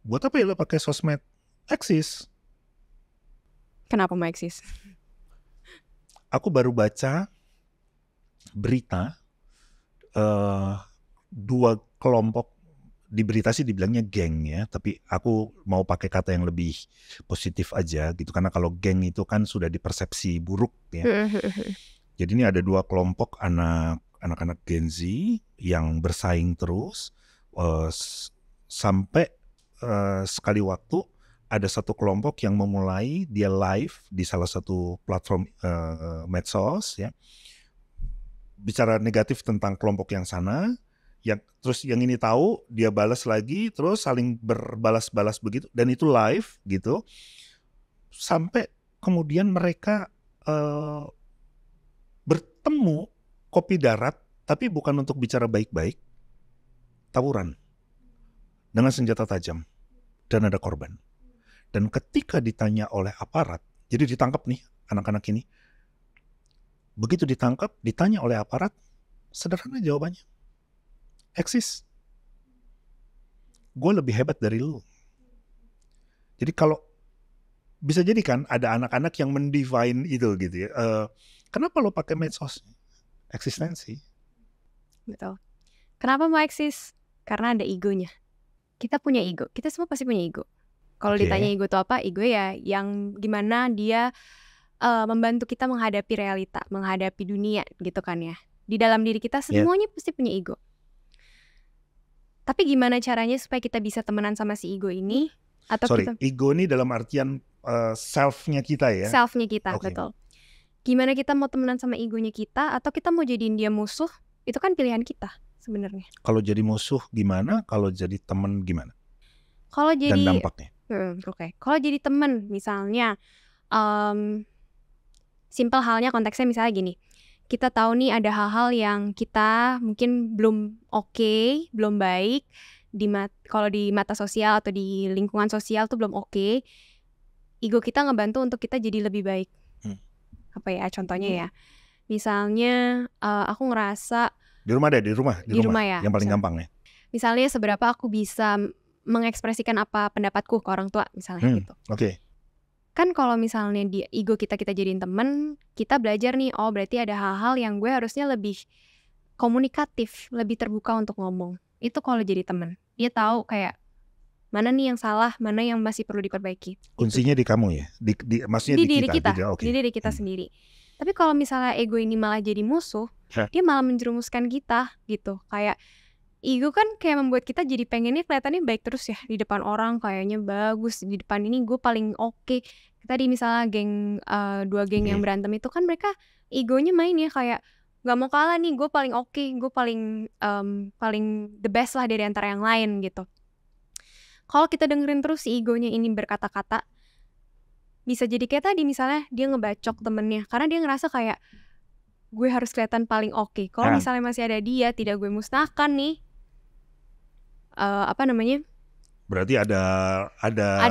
buat apa ya lo pakai sosmed? Eksis. Kenapa mau eksis? Aku baru baca berita, dua kelompok, di berita sih dibilangnya geng ya, tapi aku mau pakai kata yang lebih positif aja gitu, karena kalau geng itu kan sudah dipersepsi buruk ya. Jadi ini ada dua kelompok anak-anak Gen Z yang bersaing terus, sampai sekali waktu ada satu kelompok yang memulai dia live di salah satu platform medsos ya, bicara negatif tentang kelompok yang sana, terus yang ini tahu, dia balas lagi, terus saling berbalas-balas begitu, dan itu live gitu, sampai kemudian mereka bertemu kopi darat, tapi bukan untuk bicara baik-baik, tawuran dengan senjata tajam, dan ada korban. Dan ketika ditanya oleh aparat, jadi ditangkap nih anak-anak ini, begitu ditangkap, ditanya oleh aparat, sederhana jawabannya, eksis. Gue lebih hebat dari lu. Jadi kalau bisa jadi kan ada anak-anak yang mendefine itu gitu ya. Kenapa lo pakai medsos? Eksistensi. Betul. Kenapa mau eksis? Karena ada egonya. Kita punya ego. Kita semua pasti punya ego. Kalau ditanya ego itu apa? Ego ya yang gimana dia membantu kita menghadapi realita, menghadapi dunia gitu kan ya. Di dalam diri kita semuanya pasti punya ego. Tapi gimana caranya supaya kita bisa temenan sama si ego ini? Atau ego ini dalam artian self-nya kita ya? Self-nya kita, betul. Gimana kita mau temenan sama egonya kita, atau kita mau jadiin dia musuh, itu kan pilihan kita sebenarnya. Kalau jadi musuh gimana? Kalau jadi teman gimana? Kalau jadi, dan dampaknya? Kalau jadi teman misalnya, simpel halnya konteksnya misalnya gini. Kita tahu nih ada hal-hal yang kita mungkin belum oke, belum baik kalau di mata sosial atau di lingkungan sosial tuh belum oke. Ego kita ngebantu untuk kita jadi lebih baik. Apa ya contohnya ya? Misalnya aku ngerasa di rumah ya, yang paling gampang ya. Misalnya seberapa aku bisa mengekspresikan apa pendapatku ke orang tua misalnya gitu. Kan kalau misalnya di ego kita jadiin temen, kita belajar nih, oh berarti ada hal-hal yang gue harusnya lebih komunikatif, lebih terbuka untuk ngomong. Itu kalau jadi temen. Dia tahu kayak mana nih yang salah, mana yang masih perlu diperbaiki. Kuncinya di kamu ya, maksudnya di diri kita, okay. Di diri kita sendiri. Tapi kalau misalnya ego ini malah jadi musuh, dia malah menjerumuskan kita gitu. Kayak ego kan kayak membuat kita jadi pengennya kelihatannya baik terus ya di depan orang, kayaknya bagus di depan ini gue paling oke. Tadi misalnya dua geng yang berantem itu kan mereka egonya main ya kayak nggak mau kalah nih, gue paling oke, gue paling the best lah dari antara yang lain gitu. Kalau kita dengerin terus si egonya ini berkata-kata, bisa jadi kayak tadi misalnya dia ngebacok temennya karena dia ngerasa kayak gue harus kelihatan paling oke. Kalau misalnya masih ada dia, tidak gue musnahkan nih. Berarti ada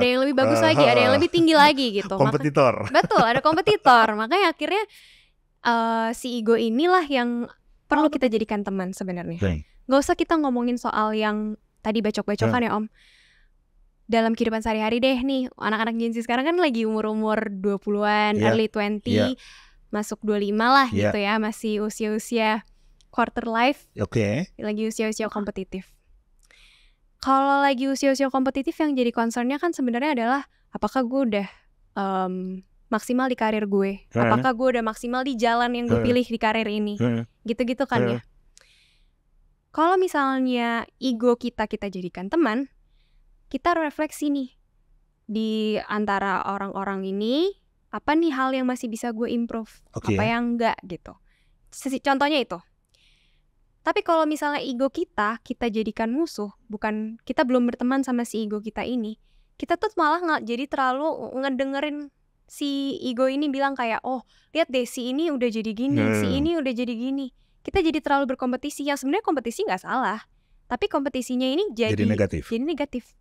yang lebih bagus lagi, ada yang lebih tinggi lagi gitu. Kompetitor. Betul, ada kompetitor. Makanya akhirnya si ego inilah yang perlu kita jadikan teman sebenarnya. Gak usah kita ngomongin soal yang tadi bacok-bacokan ya Om. Dalam kehidupan sehari-hari deh nih, anak-anak Gen Z sekarang kan lagi umur-umur 20-an, early 20, masuk 25 lah gitu ya, masih usia-usia quarter life. Lagi usia-usia kompetitif. Kalau lagi usia-usia kompetitif yang jadi concernnya kan sebenarnya adalah apakah gue udah maksimal di karir gue, apakah gue udah maksimal di jalan yang gue pilih di karir ini, gitu-gitu kan ya. Kalau misalnya ego kita jadikan teman, kita refleksi nih di antara orang-orang ini, apa nih hal yang masih bisa gue improve, apa yang enggak gitu. Contohnya itu. Tapi kalau misalnya ego kita jadikan musuh, bukan kita belum berteman sama si ego kita ini, kita tuh malah nggak jadi terlalu ngedengerin si ego ini bilang kayak, oh lihat deh si ini udah jadi gini, si ini udah jadi gini. Kita jadi terlalu berkompetisi, yang sebenarnya kompetisi nggak salah, tapi kompetisinya ini jadi negatif.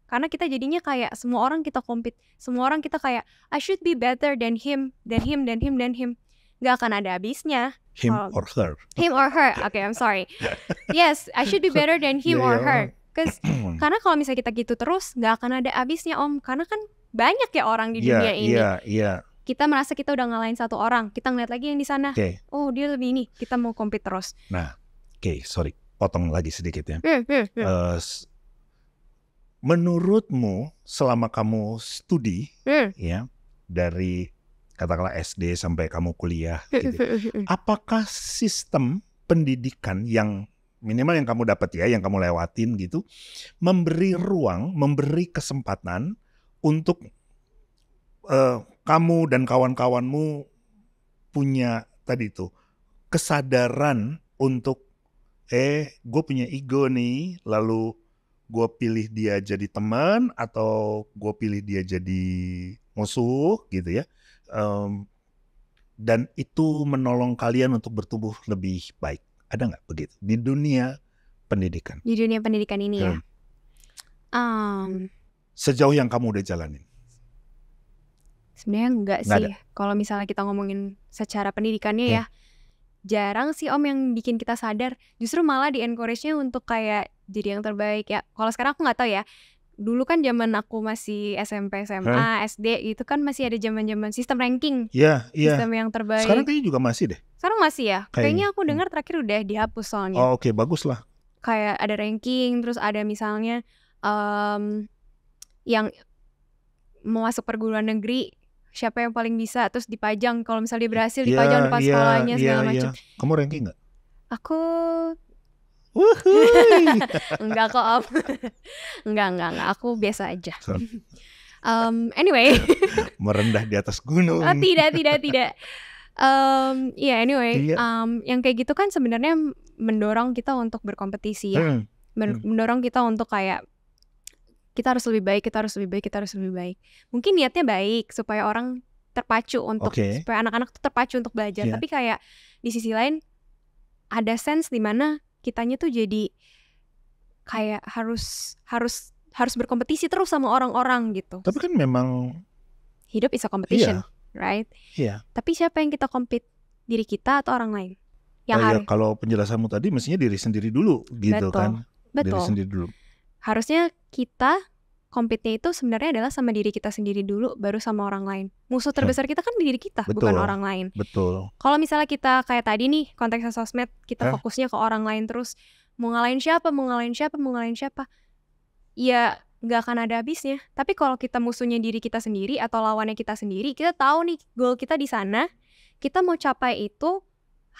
Karena kita jadinya kayak semua orang kita compete, semua orang kita kayak I should be better than him. Gak akan ada habisnya. Him or her. Okay, I'm sorry. Yes, I should be better than him or her. Karena kalau misalnya kita gitu terus, gak akan ada habisnya Om. Karena kan banyak ya orang di dunia ini. Kita merasa kita udah ngalahin satu orang, kita ngeliat lagi yang di sana. Oh dia lebih ini, kita mau compete terus. Nah, sorry, potong lagi sedikit ya. Menurutmu selama kamu studi, ya dari katakanlah SD sampai kamu kuliah gitu. Apakah sistem pendidikan yang minimal yang kamu dapat ya, yang kamu lewatin gitu, memberi ruang, memberi kesempatan untuk kamu dan kawan-kawanmu punya tadi itu kesadaran untuk gue punya ego nih, lalu gue pilih dia jadi teman atau gue pilih dia jadi musuh gitu ya. Dan itu menolong kalian untuk bertumbuh lebih baik. Ada nggak begitu di dunia pendidikan? Di dunia pendidikan ini ya. Sejauh yang kamu udah jalanin. Sebenarnya enggak sih. Kalau misalnya kita ngomongin secara pendidikannya ya, jarang sih Om yang bikin kita sadar. Justru malah di encourage-nya untuk kayak jadi yang terbaik ya. Kalau sekarang aku nggak tahu ya. Dulu kan zaman aku masih SMP, SMA, SD gitu kan masih ada zaman-zaman sistem ranking. Sistem yang terbaik. Sekarang kayaknya juga masih deh. Sekarang masih ya? Kayaknya aku dengar terakhir udah dihapus soalnya. Oh oke, bagus lah. Kayak ada ranking, terus ada misalnya yang mau masuk perguruan negeri, siapa yang paling bisa, terus dipajang. Kalau misalnya dia berhasil, dipajang depan sekolahnya segala macam. Kamu ranking nggak? Aku enggak kok Om. enggak, aku biasa aja. Anyway, merendah di atas gunung. Tidak. Anyway, yang kayak gitu kan sebenarnya mendorong kita untuk berkompetisi ya. Mendorong kita untuk kayak kita harus lebih baik. Mungkin niatnya baik supaya orang terpacu untuk supaya anak-anak tuh terpacu untuk belajar. Tapi kayak di sisi lain ada sense di mana kitanya tuh jadi kayak harus berkompetisi terus sama orang-orang gitu. Tapi kan memang hidup is a competition, right? Tapi siapa yang kita compete? Diri kita atau orang lain? Kalau penjelasanmu tadi mestinya diri sendiri dulu gitu. Betul. Diri sendiri dulu. Harusnya kita compete-nya itu sebenarnya adalah sama diri kita sendiri dulu, baru sama orang lain. Musuh terbesar kita kan diri kita, bukan orang lain. Betul. Kalau misalnya kita kayak tadi nih, konteksnya sosmed, kita fokusnya ke orang lain terus, mau ngalahin siapa. Ya nggak akan ada habisnya. Tapi kalau kita musuhnya diri kita sendiri atau lawannya kita sendiri, kita tahu nih goal kita di sana, kita mau capai itu,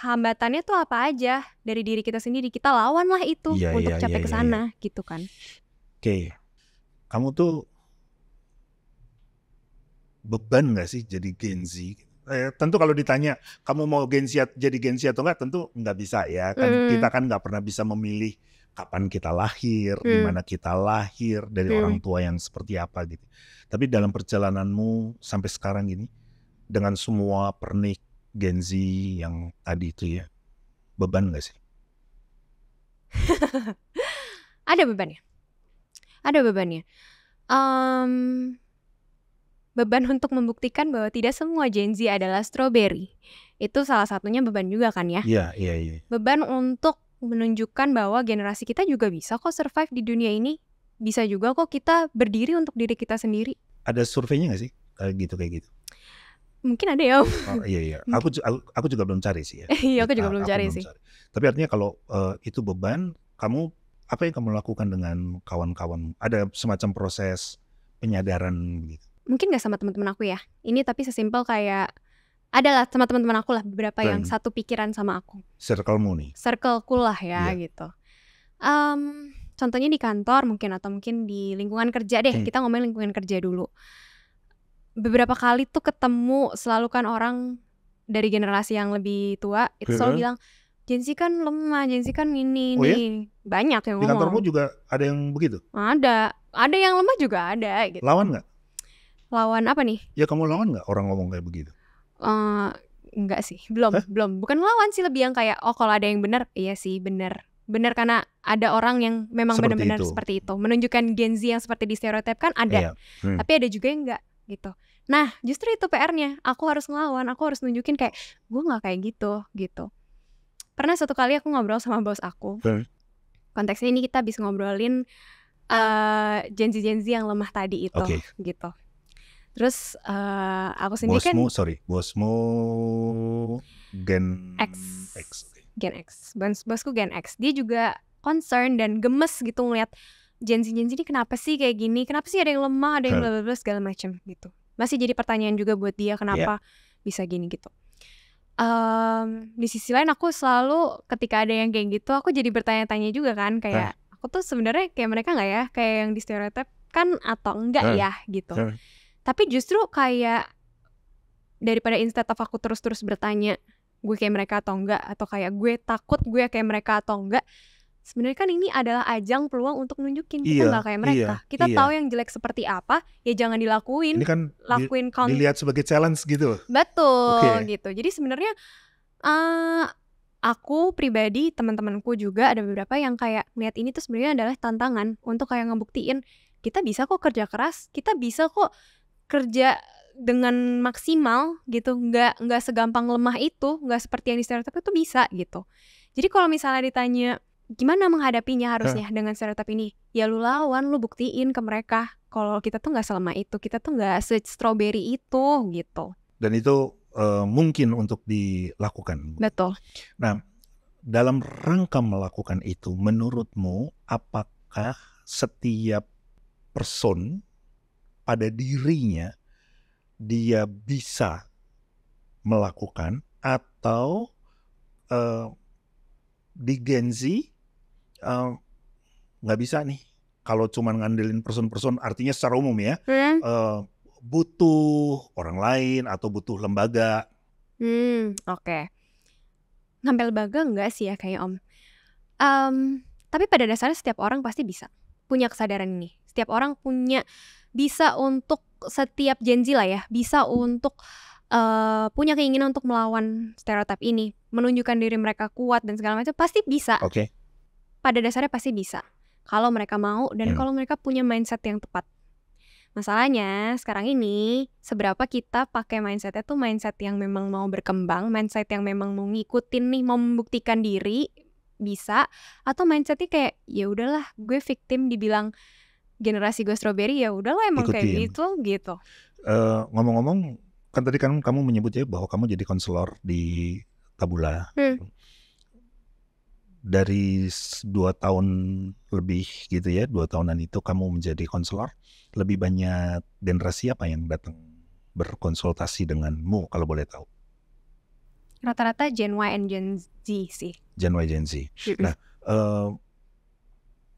hambatannya tuh apa aja dari diri kita sendiri, kita lawanlah itu untuk capai ke sana gitu kan. Oke. Kamu tuh beban nggak sih jadi Gen Z? Tentu kalau ditanya kamu mau jadi Gen Z atau enggak, tentu nggak bisa ya kan. Kita kan nggak pernah bisa memilih kapan kita lahir, di mana kita lahir, dari orang tua yang seperti apa gitu. Tapi dalam perjalananmu sampai sekarang ini, dengan semua pernik Gen Z yang tadi itu ya, beban nggak sih? Ada bebannya. Beban untuk membuktikan bahwa tidak semua Gen Z adalah strawberry. Itu salah satunya beban juga kan ya? Iya. Beban untuk menunjukkan bahwa generasi kita juga bisa kok survive di dunia ini. Bisa juga kok kita berdiri untuk diri kita sendiri. Ada surveinya nggak sih kayak gitu? Mungkin ada ya. Iya. Aku juga belum cari sih ya. Iya, aku juga belum cari sih. Tapi artinya kalau itu beban, apa yang kamu lakukan dengan kawan-kawan? Ada semacam proses penyadaran gitu? Mungkin gak sama teman-teman aku ya. Ini tapi sesimpel kayak adalah sama teman-teman aku lah beberapa yang satu pikiran sama aku. Circle-mu nih? Circle-ku lah ya gitu. Contohnya di kantor mungkin atau mungkin di lingkungan kerja deh. Kita ngomongin lingkungan kerja dulu. Beberapa kali tuh ketemu selalu kan orang dari generasi yang lebih tua itu selalu bilang Gen Z kan lemah, Gen Z kan ini nih. Banyak yang ngomong. Di kantormu juga ada yang begitu? Ada yang lemah juga ada gitu. Lawan gak? Lawan apa nih? Ya kamu lawan gak orang ngomong kayak begitu? Enggak sih, belum. Bukan lawan sih, lebih yang kayak kalau ada yang benar, iya sih benar karena ada orang yang memang benar-benar seperti itu. Menunjukkan Gen Z yang seperti di stereotip kan ada. Tapi ada juga yang enggak gitu. Nah, justru itu PR-nya. Aku harus ngelawan, aku harus nunjukin kayak gue enggak kayak gitu. Pernah satu kali aku ngobrol sama bos aku. Konteksnya ini kita habis ngobrolin Gen Z yang lemah tadi itu gitu. Terus aku sendiri bosmu Gen X. Gen X. Bosku Gen X. Dia juga concern dan gemes gitu ngeliat Gen Z ini kenapa sih kayak gini? Kenapa sih ada yang lemah, ada yang blablabla segala macam gitu. Masih jadi pertanyaan juga buat dia kenapa bisa gini gitu. Di sisi lain aku selalu ketika ada yang kayak gitu aku jadi bertanya-tanya juga kan kayak aku tuh sebenarnya kayak mereka nggak ya kayak yang di stereotip kan atau enggak ya gitu. Tapi justru kayak daripada instead of aku terus-terus bertanya gue kayak mereka atau enggak, atau kayak gue takut gue kayak mereka atau enggak, sebenarnya kan ini adalah ajang peluang untuk nunjukin kita nggak kayak mereka. Kita tahu yang jelek seperti apa, ya jangan dilakuin. Ini kan dilihat sebagai challenge gitu. Betul gitu. Jadi sebenarnya aku pribadi, teman-temanku juga ada beberapa yang kayak melihat ini tuh sebenarnya adalah tantangan untuk kayak ngebuktiin kita bisa kok kerja keras, kita bisa kok kerja dengan maksimal gitu, nggak segampang lemah itu, nggak seperti yang di stereotip itu bisa gitu. Jadi kalau misalnya ditanya gimana menghadapinya harusnya dengan stereotip ini, ya lu lawan, lu buktiin ke mereka kalau kita tuh nggak selemah itu, kita tuh nggak se-strawberry itu gitu. Dan itu mungkin untuk dilakukan. Betul. Nah, dalam rangka melakukan itu, menurutmu apakah setiap person pada dirinya dia bisa melakukan, atau di Gen Z nggak bisa nih kalau cuma ngandelin person-person, artinya secara umum ya, butuh orang lain atau butuh lembaga. Oke. Ngambil lembaga enggak sih ya kayak Om. Tapi pada dasarnya setiap orang pasti bisa punya kesadaran ini. Setiap orang bisa untuk setiap Gen Z lah ya, bisa untuk punya keinginan untuk melawan stereotip ini, menunjukkan diri mereka kuat dan segala macam, pasti bisa. Pada dasarnya pasti bisa kalau mereka mau dan kalau mereka punya mindset yang tepat. Masalahnya sekarang ini seberapa kita pakai mindsetnya tuh mindset yang memang mau berkembang, mindset yang memang mau ngikutin nih, mau membuktikan diri bisa, atau mindsetnya kayak ya udahlah gue victim dibilang generasi gue strawberry, ya udahlah emang kayak gitu. Ngomong-ngomong, kan tadi kan kamu menyebutnya bahwa kamu jadi konselor di Tabula. dari 2 tahun lebih gitu ya, 2 tahunan itu kamu menjadi konselor, lebih banyak generasi apa yang datang berkonsultasi denganmu kalau boleh tahu? Rata-rata Gen Y and Gen Z sih. Gen Y, Gen Z. Nah,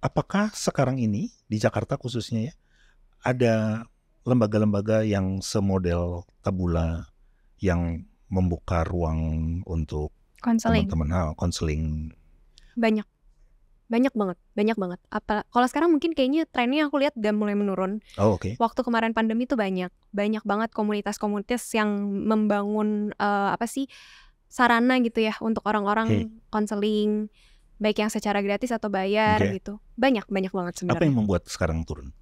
apakah sekarang ini di Jakarta khususnya ya, ada lembaga-lembaga yang semodel Tabula yang membuka ruang untuk teman-teman konseling? Banyak banget. Kalau sekarang mungkin kayaknya trennya aku lihat udah mulai menurun. Oke. Waktu kemarin pandemi tuh banyak banget komunitas-komunitas yang membangun sarana gitu ya untuk orang-orang konseling, baik yang secara gratis atau bayar gitu. Banyak banget sebenarnya. Apa yang membuat sekarang turun?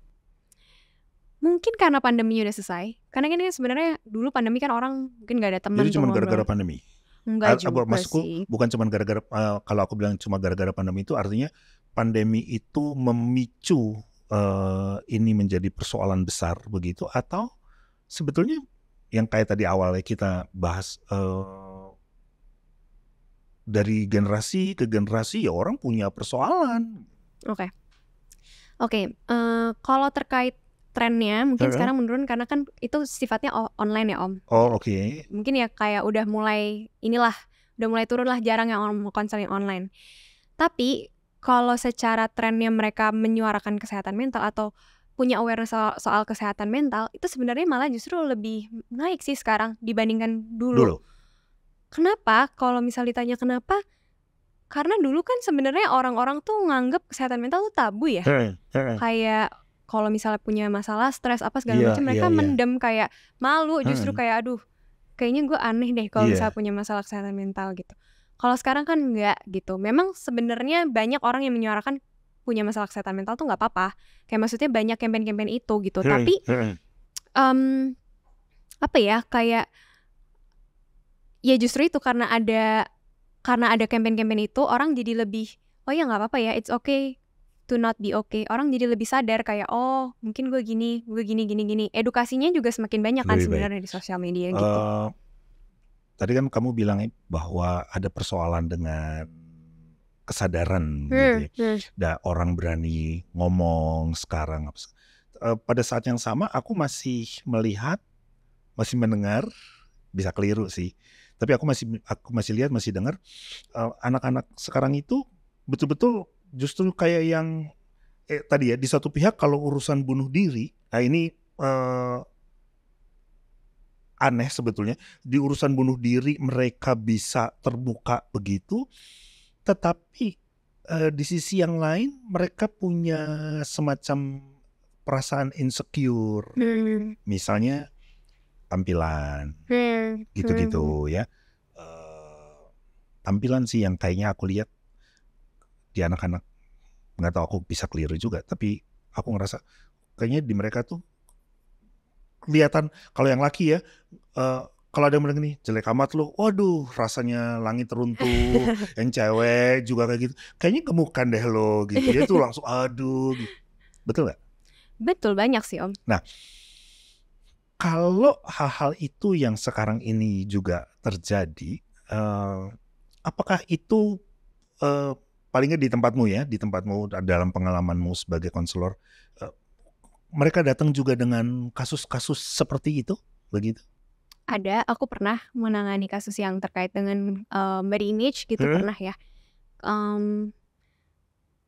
Mungkin karena pandemi udah selesai. Karena kan sebenarnya dulu pandemi kan orang mungkin gak ada teman. Jadi cuma gara-gara pandemi? Enggak juga maksudku, sih. bukan cuma gara-gara, kalau aku bilang cuma gara-gara pandemi itu artinya pandemi itu memicu ini menjadi persoalan besar begitu, atau sebetulnya yang kayak tadi awalnya kita bahas, dari generasi ke generasi ya orang punya persoalan. Oke. Kalau terkait trennya mungkin sekarang menurun karena kan itu sifatnya online ya Om. Oke. Mungkin ya kayak udah mulai turun lah, jarang yang orang mau konseling online. Tapi kalau secara trennya mereka menyuarakan kesehatan mental atau punya awareness soal kesehatan mental, itu sebenarnya malah justru lebih naik sih sekarang dibandingkan dulu. Kenapa? Kalau misal ditanya kenapa? Karena dulu kan sebenarnya orang-orang tuh nganggep kesehatan mental tuh tabu ya. Kayak kalau misalnya punya masalah stres apa segala macam, mereka mendem, kayak malu, justru kayak aduh kayaknya gue aneh deh kalau misalnya punya masalah kesehatan mental gitu. Kalau sekarang kan enggak gitu. Memang sebenarnya banyak orang yang menyuarakan punya masalah kesehatan mental tuh nggak apa-apa. Kayak maksudnya banyak campaign-campaign itu gitu. Tapi kayak ya justru itu karena ada campaign-campaign itu, orang jadi lebih oh ya nggak apa-apa ya, it's okay to not be okay. Orang jadi lebih sadar kayak oh mungkin gue gini. Edukasinya juga semakin banyak kan sebenarnya di sosial media gitu. Tadi kan kamu bilang bahwa ada persoalan dengan kesadaran gitu ya. Dan orang berani ngomong sekarang. Pada saat yang sama aku masih melihat, masih mendengar, bisa keliru sih, tapi aku masih lihat, masih dengar anak-anak sekarang itu betul-betul justru kayak yang tadi ya, di satu pihak kalau urusan bunuh diri, nah ini aneh sebetulnya, di urusan bunuh diri mereka bisa terbuka begitu, tetapi di sisi yang lain mereka punya semacam perasaan insecure, misalnya tampilan, gitu-gitu ya. Tampilan sih yang kayaknya aku lihat di anak-anak, nggak tahu aku bisa keliru juga, tapi aku ngerasa kayaknya di mereka tuh kelihatan, kalau yang laki ya, kalau ada yang bilang nih jelek amat lo, waduh rasanya langit runtuh. Yang cewek juga kayak gitu, kayaknya gemukan deh lo gitu ya, tuh langsung aduh gitu. Betul nggak? Betul, banyak sih Om. Nah, kalau hal-hal itu yang sekarang ini juga terjadi, apakah itu paling nggak di tempatmu dalam pengalamanmu sebagai konselor, mereka datang juga dengan kasus-kasus seperti itu, begitu? Ada, aku pernah menangani kasus yang terkait dengan body image gitu, pernah ya.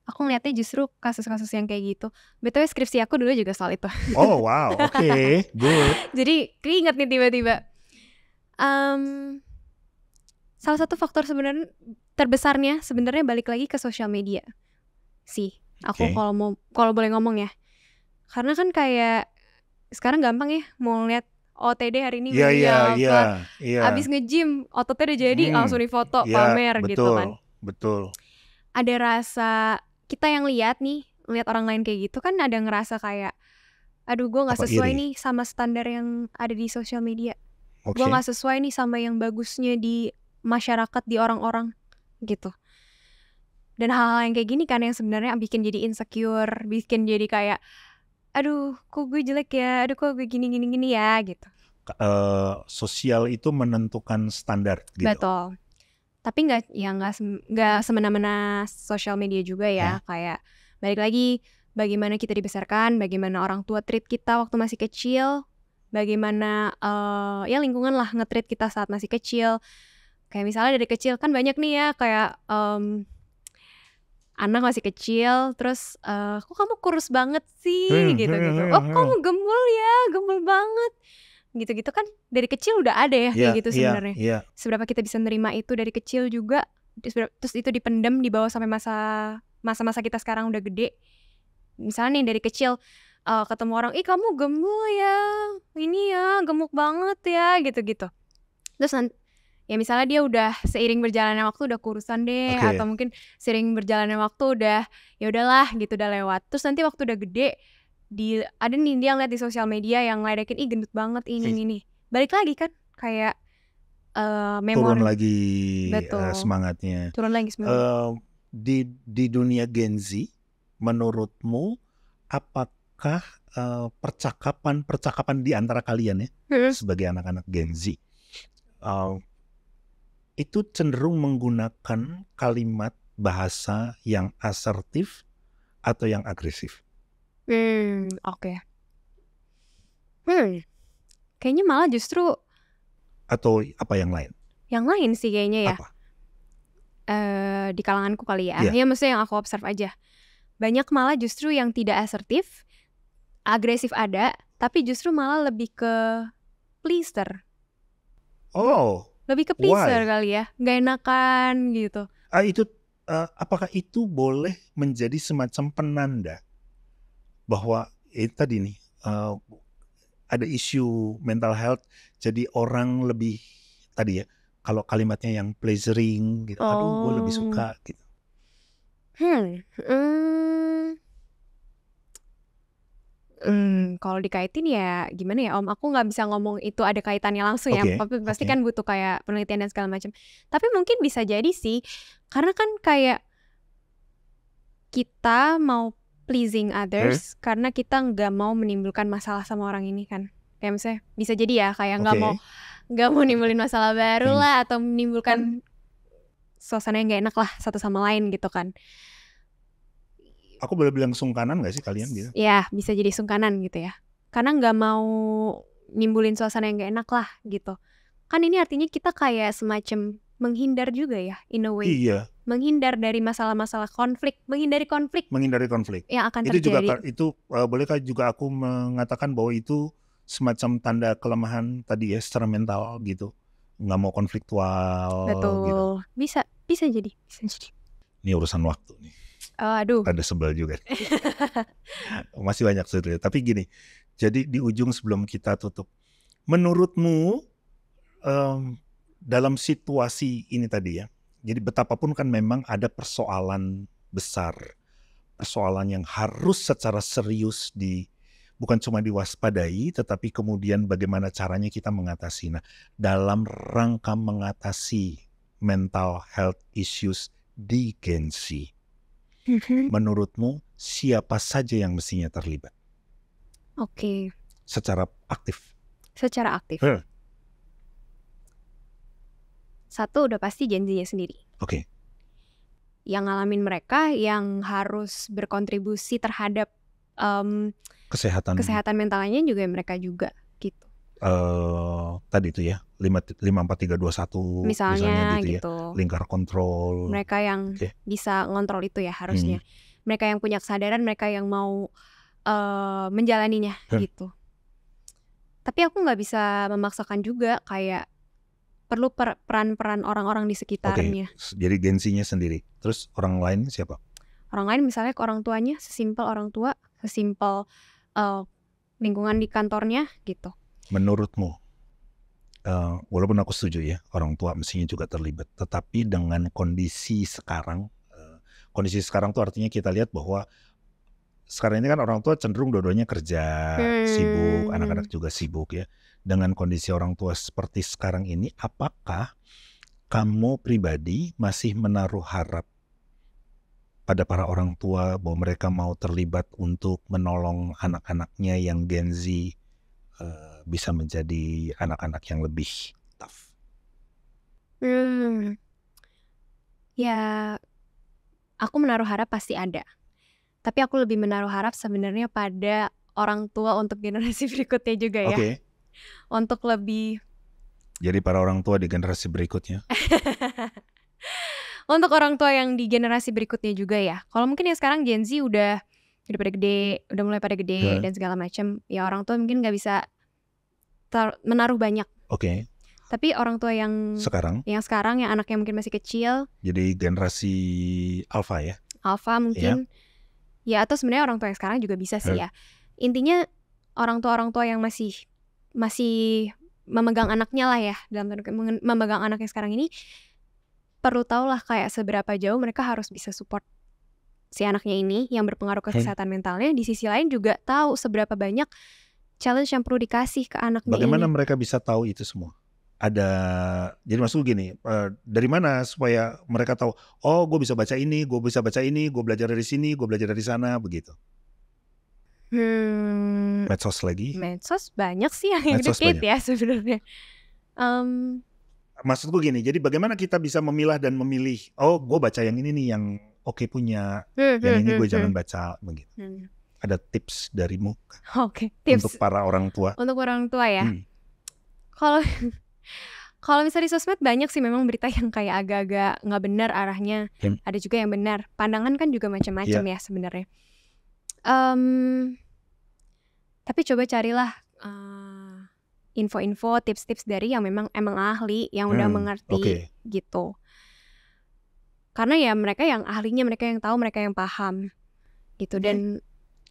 Aku ngeliatnya justru kasus-kasus yang kayak gitu. BTW skripsi aku dulu juga soal itu. Oh wow, oke, good. Jadi keinget nih tiba-tiba. Salah satu faktor sebenarnya terbesarnya sebenarnya balik lagi ke sosial media sih. Aku kalau boleh ngomong ya. Karena kan kayak sekarang gampang ya mau lihat OTD hari ini abis nge-gym ototnya udah jadi, langsung difoto, pamer betul, gitu kan. Betul. Ada rasa kita yang lihat orang lain kayak gitu kan, ada ngerasa kayak aduh gue gak sesuai nih sama standar yang ada di sosial media. Gue gak sesuai nih sama yang bagusnya di masyarakat, di orang-orang gitu. Dan hal-hal yang kayak gini kan yang sebenarnya bikin jadi insecure, bikin jadi kayak aduh kok gue jelek ya, aduh kok gue gini ya gitu. Sosial itu menentukan standar gitu. Betul. Tapi nggak semena-mena sosial media juga ya. Kayak balik lagi bagaimana kita dibesarkan, bagaimana orang tua treat kita waktu masih kecil, bagaimana ya lingkungan lah nge-treat kita saat masih kecil. Kayak misalnya dari kecil kan banyak nih ya kayak anak masih kecil terus kok kamu kurus banget sih gitu-gitu. Oh kamu gemul banget. Gitu-gitu kan dari kecil udah ada ya kayak gitu sebenarnya. Seberapa kita bisa nerima itu dari kecil juga, terus itu dipendam dibawa sampai masa-masa kita sekarang udah gede. Misalnya nih dari kecil ketemu orang, ih kamu gemuk ya, ini ya gemuk banget ya gitu-gitu. Terus ya misalnya dia udah seiring berjalannya waktu udah kurusan deh, atau mungkin seiring berjalannya waktu udah ya udahlah gitu udah lewat. Terus nanti waktu udah gede ada nih dia ngeliat di sosial media yang ngeledekin ih gendut banget ini. Balik lagi kan kayak turun lagi semangatnya. Turun lagi semangatnya. Di dunia Gen Z, menurutmu apakah percakapan di antara kalian ya sebagai anak-anak Gen Z itu cenderung menggunakan kalimat bahasa yang asertif atau yang agresif? Oke. Kayaknya malah justru atau apa yang lain? Yang lain sih kayaknya ya. Apa? Di kalanganku kali ya. Ya maksudnya yang aku observe aja. Banyak malah justru yang tidak asertif, agresif ada, tapi justru malah lebih ke pleaser. Lebih ke pleaser kali ya. Gak enakan gitu. Apakah itu boleh menjadi semacam penanda bahwa tadi nih ada isu mental health, jadi orang lebih tadi ya kalau kalimatnya yang pleasuring gitu, gue lebih suka gitu. Kalau dikaitin ya gimana ya Om, aku nggak bisa ngomong itu ada kaitannya langsung ya, pasti kan butuh kayak penelitian dan segala macam. Tapi mungkin bisa jadi sih, karena kan kayak kita mau pleasing others karena kita nggak mau menimbulkan masalah sama orang ini kan. Kayak misalnya bisa jadi ya kayak nggak mau nimbulin masalah baru lah, atau menimbulkan suasana yang nggak enak lah satu sama lain gitu kan. Aku boleh bilang sungkanan gak sih kalian gitu? Ya bisa jadi sungkanan gitu ya, karena nggak mau nimbulin suasana yang nggak enak lah gitu. Kan ini artinya kita kayak semacam menghindar juga ya in a way. Menghindar dari masalah-masalah konflik, menghindari konflik yang akan terjadi. Bolehkah juga aku mengatakan bahwa itu semacam tanda kelemahan tadi ya secara mental gitu, nggak mau konfliktual. Betul gitu. Bisa jadi. Ini urusan waktu nih. Aduh. Ada sebel juga. Masih banyak sebetulnya. Tapi gini, jadi di ujung sebelum kita tutup, menurutmu dalam situasi ini tadi ya, jadi betapapun kan memang ada persoalan besar, persoalan yang harus secara serius bukan cuma diwaspadai, tetapi kemudian bagaimana caranya kita mengatasi. Nah, dalam rangka mengatasi mental health issues di Gen Z, menurutmu siapa saja yang mestinya terlibat? Secara aktif. Satu udah pasti Gen Z-nya sendiri. Yang ngalamin mereka yang harus berkontribusi terhadap kesehatan mentalnya juga mereka juga gitu. Tadi itu ya 54321 misalnya gitu ya, lingkar kontrol. Mereka yang bisa ngontrol itu ya harusnya. Mereka yang punya kesadaran, mereka yang mau menjalaninya gitu. Tapi aku nggak bisa memaksakan juga, kayak perlu peran-peran orang-orang di sekitarnya. Jadi Gen Z-nya sendiri. Terus orang lain siapa? Orang lain misalnya ke orang tuanya, sesimpel orang tua, sesimpel lingkungan di kantornya gitu. Menurutmu, walaupun aku setuju ya orang tua mestinya juga terlibat, tetapi dengan kondisi sekarang tuh artinya kita lihat bahwa sekarang ini kan orang tua cenderung dua-duanya kerja, sibuk, anak-anak juga sibuk ya. Dengan kondisi orang tua seperti sekarang ini, apakah kamu pribadi masih menaruh harap pada para orang tua bahwa mereka mau terlibat untuk menolong anak-anaknya yang Gen Z bisa menjadi anak-anak yang lebih tough? Ya, aku menaruh harap pasti ada. Tapi aku lebih menaruh harap sebenarnya pada orang tua untuk generasi berikutnya juga ya. Oke. Untuk lebih Jadi para orang tua di generasi berikutnya. untuk orang tua yang di generasi berikutnya juga ya. Kalau mungkin ya sekarang Gen Z udah pada gede, udah mulai pada gede dan segala macam. Ya orang tua mungkin nggak bisa menaruh banyak. Oke. Tapi orang tua yang sekarang yang anaknya mungkin masih kecil. Jadi generasi alpha ya. Alpha mungkin. Ya atau sebenarnya orang tua yang sekarang juga bisa sih ya. Intinya orang tua yang masih memegang anaknya lah ya, dalam memegang anaknya sekarang ini perlu tahu lah kayak seberapa jauh mereka harus bisa support si anaknya ini yang berpengaruh ke kesehatan mentalnya. Di sisi lain juga tahu seberapa banyak challenge yang perlu dikasih ke anaknya. Bagaimana mereka bisa tahu itu semua? Jadi maksud gini, dari mana supaya mereka tahu, oh gue bisa baca ini, gue belajar dari sini, gue belajar dari sana, begitu. Medsos lagi? Medsos banyak sih yang dikit ya sebenarnya. Maksudku gini, jadi bagaimana kita bisa memilah dan memilih, oh gue baca yang ini nih, yang oke punya, yang ini gue jangan baca, begitu. Ada tips darimu? Oke, tips untuk para orang tua. Untuk orang tua ya. Kalau misalnya di sosmed banyak sih memang berita yang kayak agak-agak nggak benar arahnya. Ada juga yang benar. Pandangan kan juga macam-macam ya sebenarnya. Tapi coba carilah info-info, tips-tips dari yang memang ahli, yang udah mengerti gitu. Karena ya mereka yang ahlinya, mereka yang tahu, mereka yang paham gitu. Dan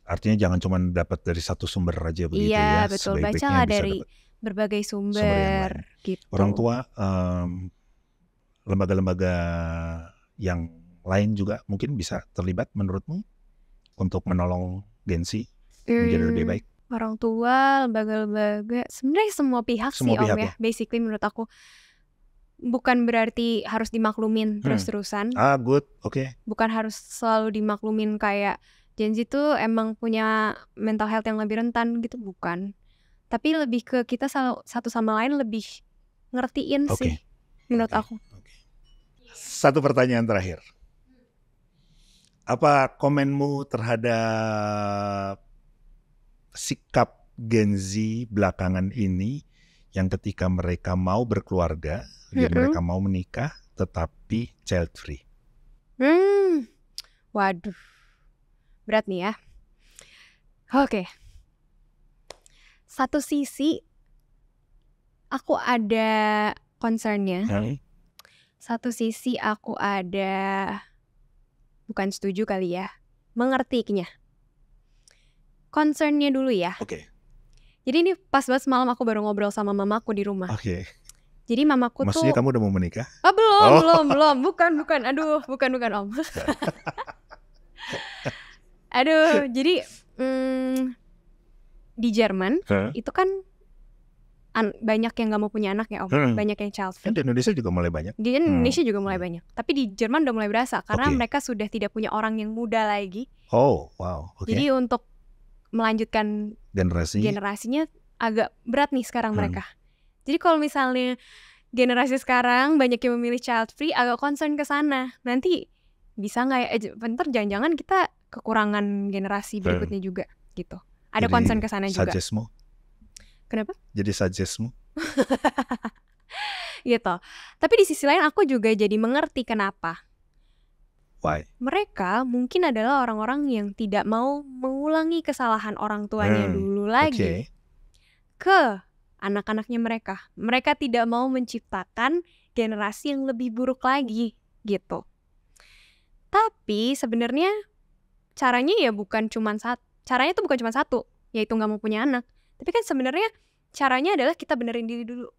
artinya jangan cuma dapat dari satu sumber aja begitu ya. Iya betul, bacalah dari berbagai sumber gitu. Orang tua, lembaga-lembaga yang lain juga mungkin bisa terlibat menurutmu untuk menolong Gen Z menjadi lebih baik? Orang tua, lembaga-lembaga, sebenarnya semua pihak sih Om ya. Basically menurut aku bukan berarti harus dimaklumin terus-terusan. Good, oke. Bukan harus selalu dimaklumin kayak Gen Z tuh emang punya mental health yang lebih rentan gitu, bukan. Tapi lebih ke kita satu sama lain lebih ngertiin sih menurut aku. Satu pertanyaan terakhir. Apa komenmu terhadap sikap Gen Z belakangan ini yang ketika mereka mau berkeluarga, mereka mau menikah tetapi child free? Waduh, berat nih ya. Oke. Satu sisi aku ada concernnya. Satu sisi aku ada bukan setuju kali ya, mengertinya. Concernnya dulu ya. Jadi ini pas banget semalam aku baru ngobrol sama mamaku di rumah. Jadi mamaku Maksudnya tuh. Kamu udah mau menikah? Belum. Bukan. Aduh, bukan Om. Aduh, jadi di Jerman itu kan banyak yang gak mau punya anak ya Om. Banyak yang child free. Di Indonesia juga mulai banyak. Di Indonesia juga mulai banyak. Tapi di Jerman udah mulai berasa karena mereka sudah tidak punya orang yang muda lagi. Oh, wow. Jadi untuk melanjutkan generasinya agak berat nih sekarang mereka. Jadi kalau misalnya generasi sekarang banyak yang memilih child free, agak concern ke sana. Nanti bisa nggak ya? Bentar jangan-jangan kita kekurangan generasi berikutnya juga gitu. Ada concern ke sana juga. Suggestmu? Kenapa? Jadi suggestmu? Gitu. Tapi di sisi lain aku juga jadi mengerti kenapa. Why? Mereka mungkin adalah orang-orang yang tidak mau mengulangi kesalahan orang tuanya dulu lagi ke anak-anaknya mereka. Mereka tidak mau menciptakan generasi yang lebih buruk lagi gitu. Tapi sebenarnya caranya ya bukan cuma satu, yaitu nggak mau punya anak. Tapi kan sebenarnya caranya adalah kita benerin diri dulu.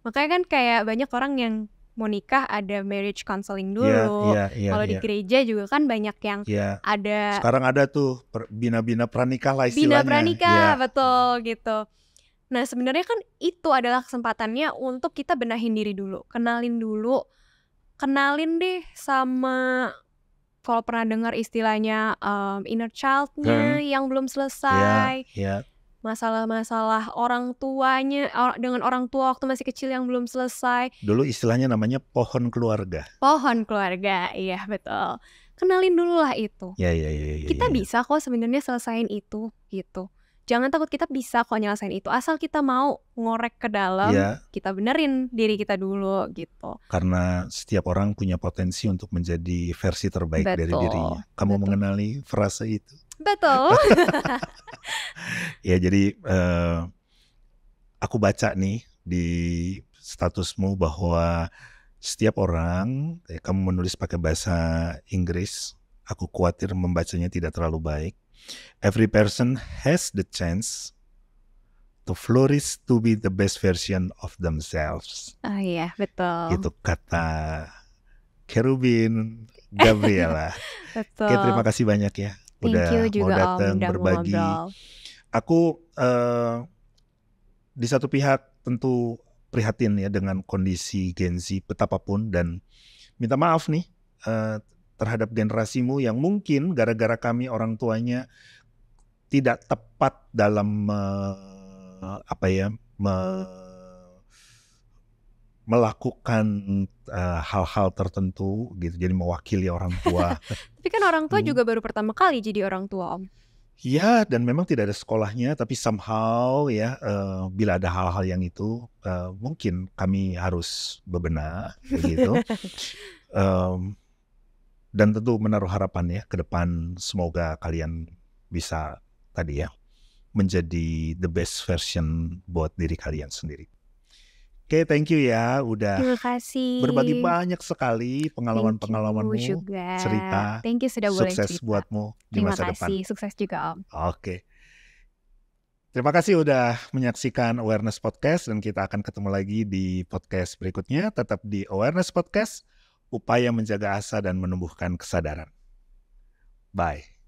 Makanya kan kayak banyak orang yang mau nikah ada marriage counseling dulu. Kalau di gereja juga kan banyak yang ada. Sekarang ada tuh bina-bina pranikah lah istilahnya. Bina pranikah, betul gitu. Nah sebenarnya kan itu adalah kesempatannya untuk kita benahin diri dulu. Kenalin deh sama, kalau pernah dengar istilahnya inner child-nya yang belum selesai. masalah-masalah orang tuanya dengan orang tua waktu masih kecil yang belum selesai. Dulu istilahnya namanya pohon keluarga. Pohon keluarga, iya betul. Kenalin dulu lah itu. Ya. Kita bisa kok sebenarnya selesain itu gitu. Jangan takut, kita bisa kok nyelesain itu asal kita mau ngorek ke dalam, kita benerin diri kita dulu gitu. Karena setiap orang punya potensi untuk menjadi versi terbaik dari dirinya. Kamu mengenali frase itu? Betul. Ya, jadi aku baca nih di statusmu bahwa setiap orang, kamu menulis pakai bahasa Inggris, aku khawatir membacanya tidak terlalu baik. Every person has the chance to flourish to be the best version of themselves. Oh iya, betul. Itu kata Cherubin Gabriela. Betul. Oke, terima kasih banyak ya. Udah mau datang berbagi. Aku di satu pihak tentu prihatin ya dengan kondisi Gen Z betapapun, dan minta maaf nih terhadap generasimu yang mungkin gara-gara kami orang tuanya tidak tepat dalam melakukan hal-hal tertentu gitu, jadi mewakili orang tua. Tapi kan orang tua juga baru pertama kali jadi orang tua, Om. Ya, dan memang tidak ada sekolahnya, tapi somehow ya bila ada hal-hal yang itu mungkin kami harus bebenah begitu. Dan tentu menaruh harapan ya ke depan, semoga kalian bisa tadi ya menjadi the best version buat diri kalian sendiri. Oke, thank you ya udah berbagi banyak sekali pengalaman-pengalamanmu, cerita. Thank you sudah boleh cerita. Sukses buatmu di masa depan. Terima kasih, sukses juga Om. Oke. Terima kasih udah menyaksikan Awareness Podcast, dan kita akan ketemu lagi di podcast berikutnya. Tetap di Awareness Podcast, upaya menjaga asa dan menumbuhkan kesadaran. Bye.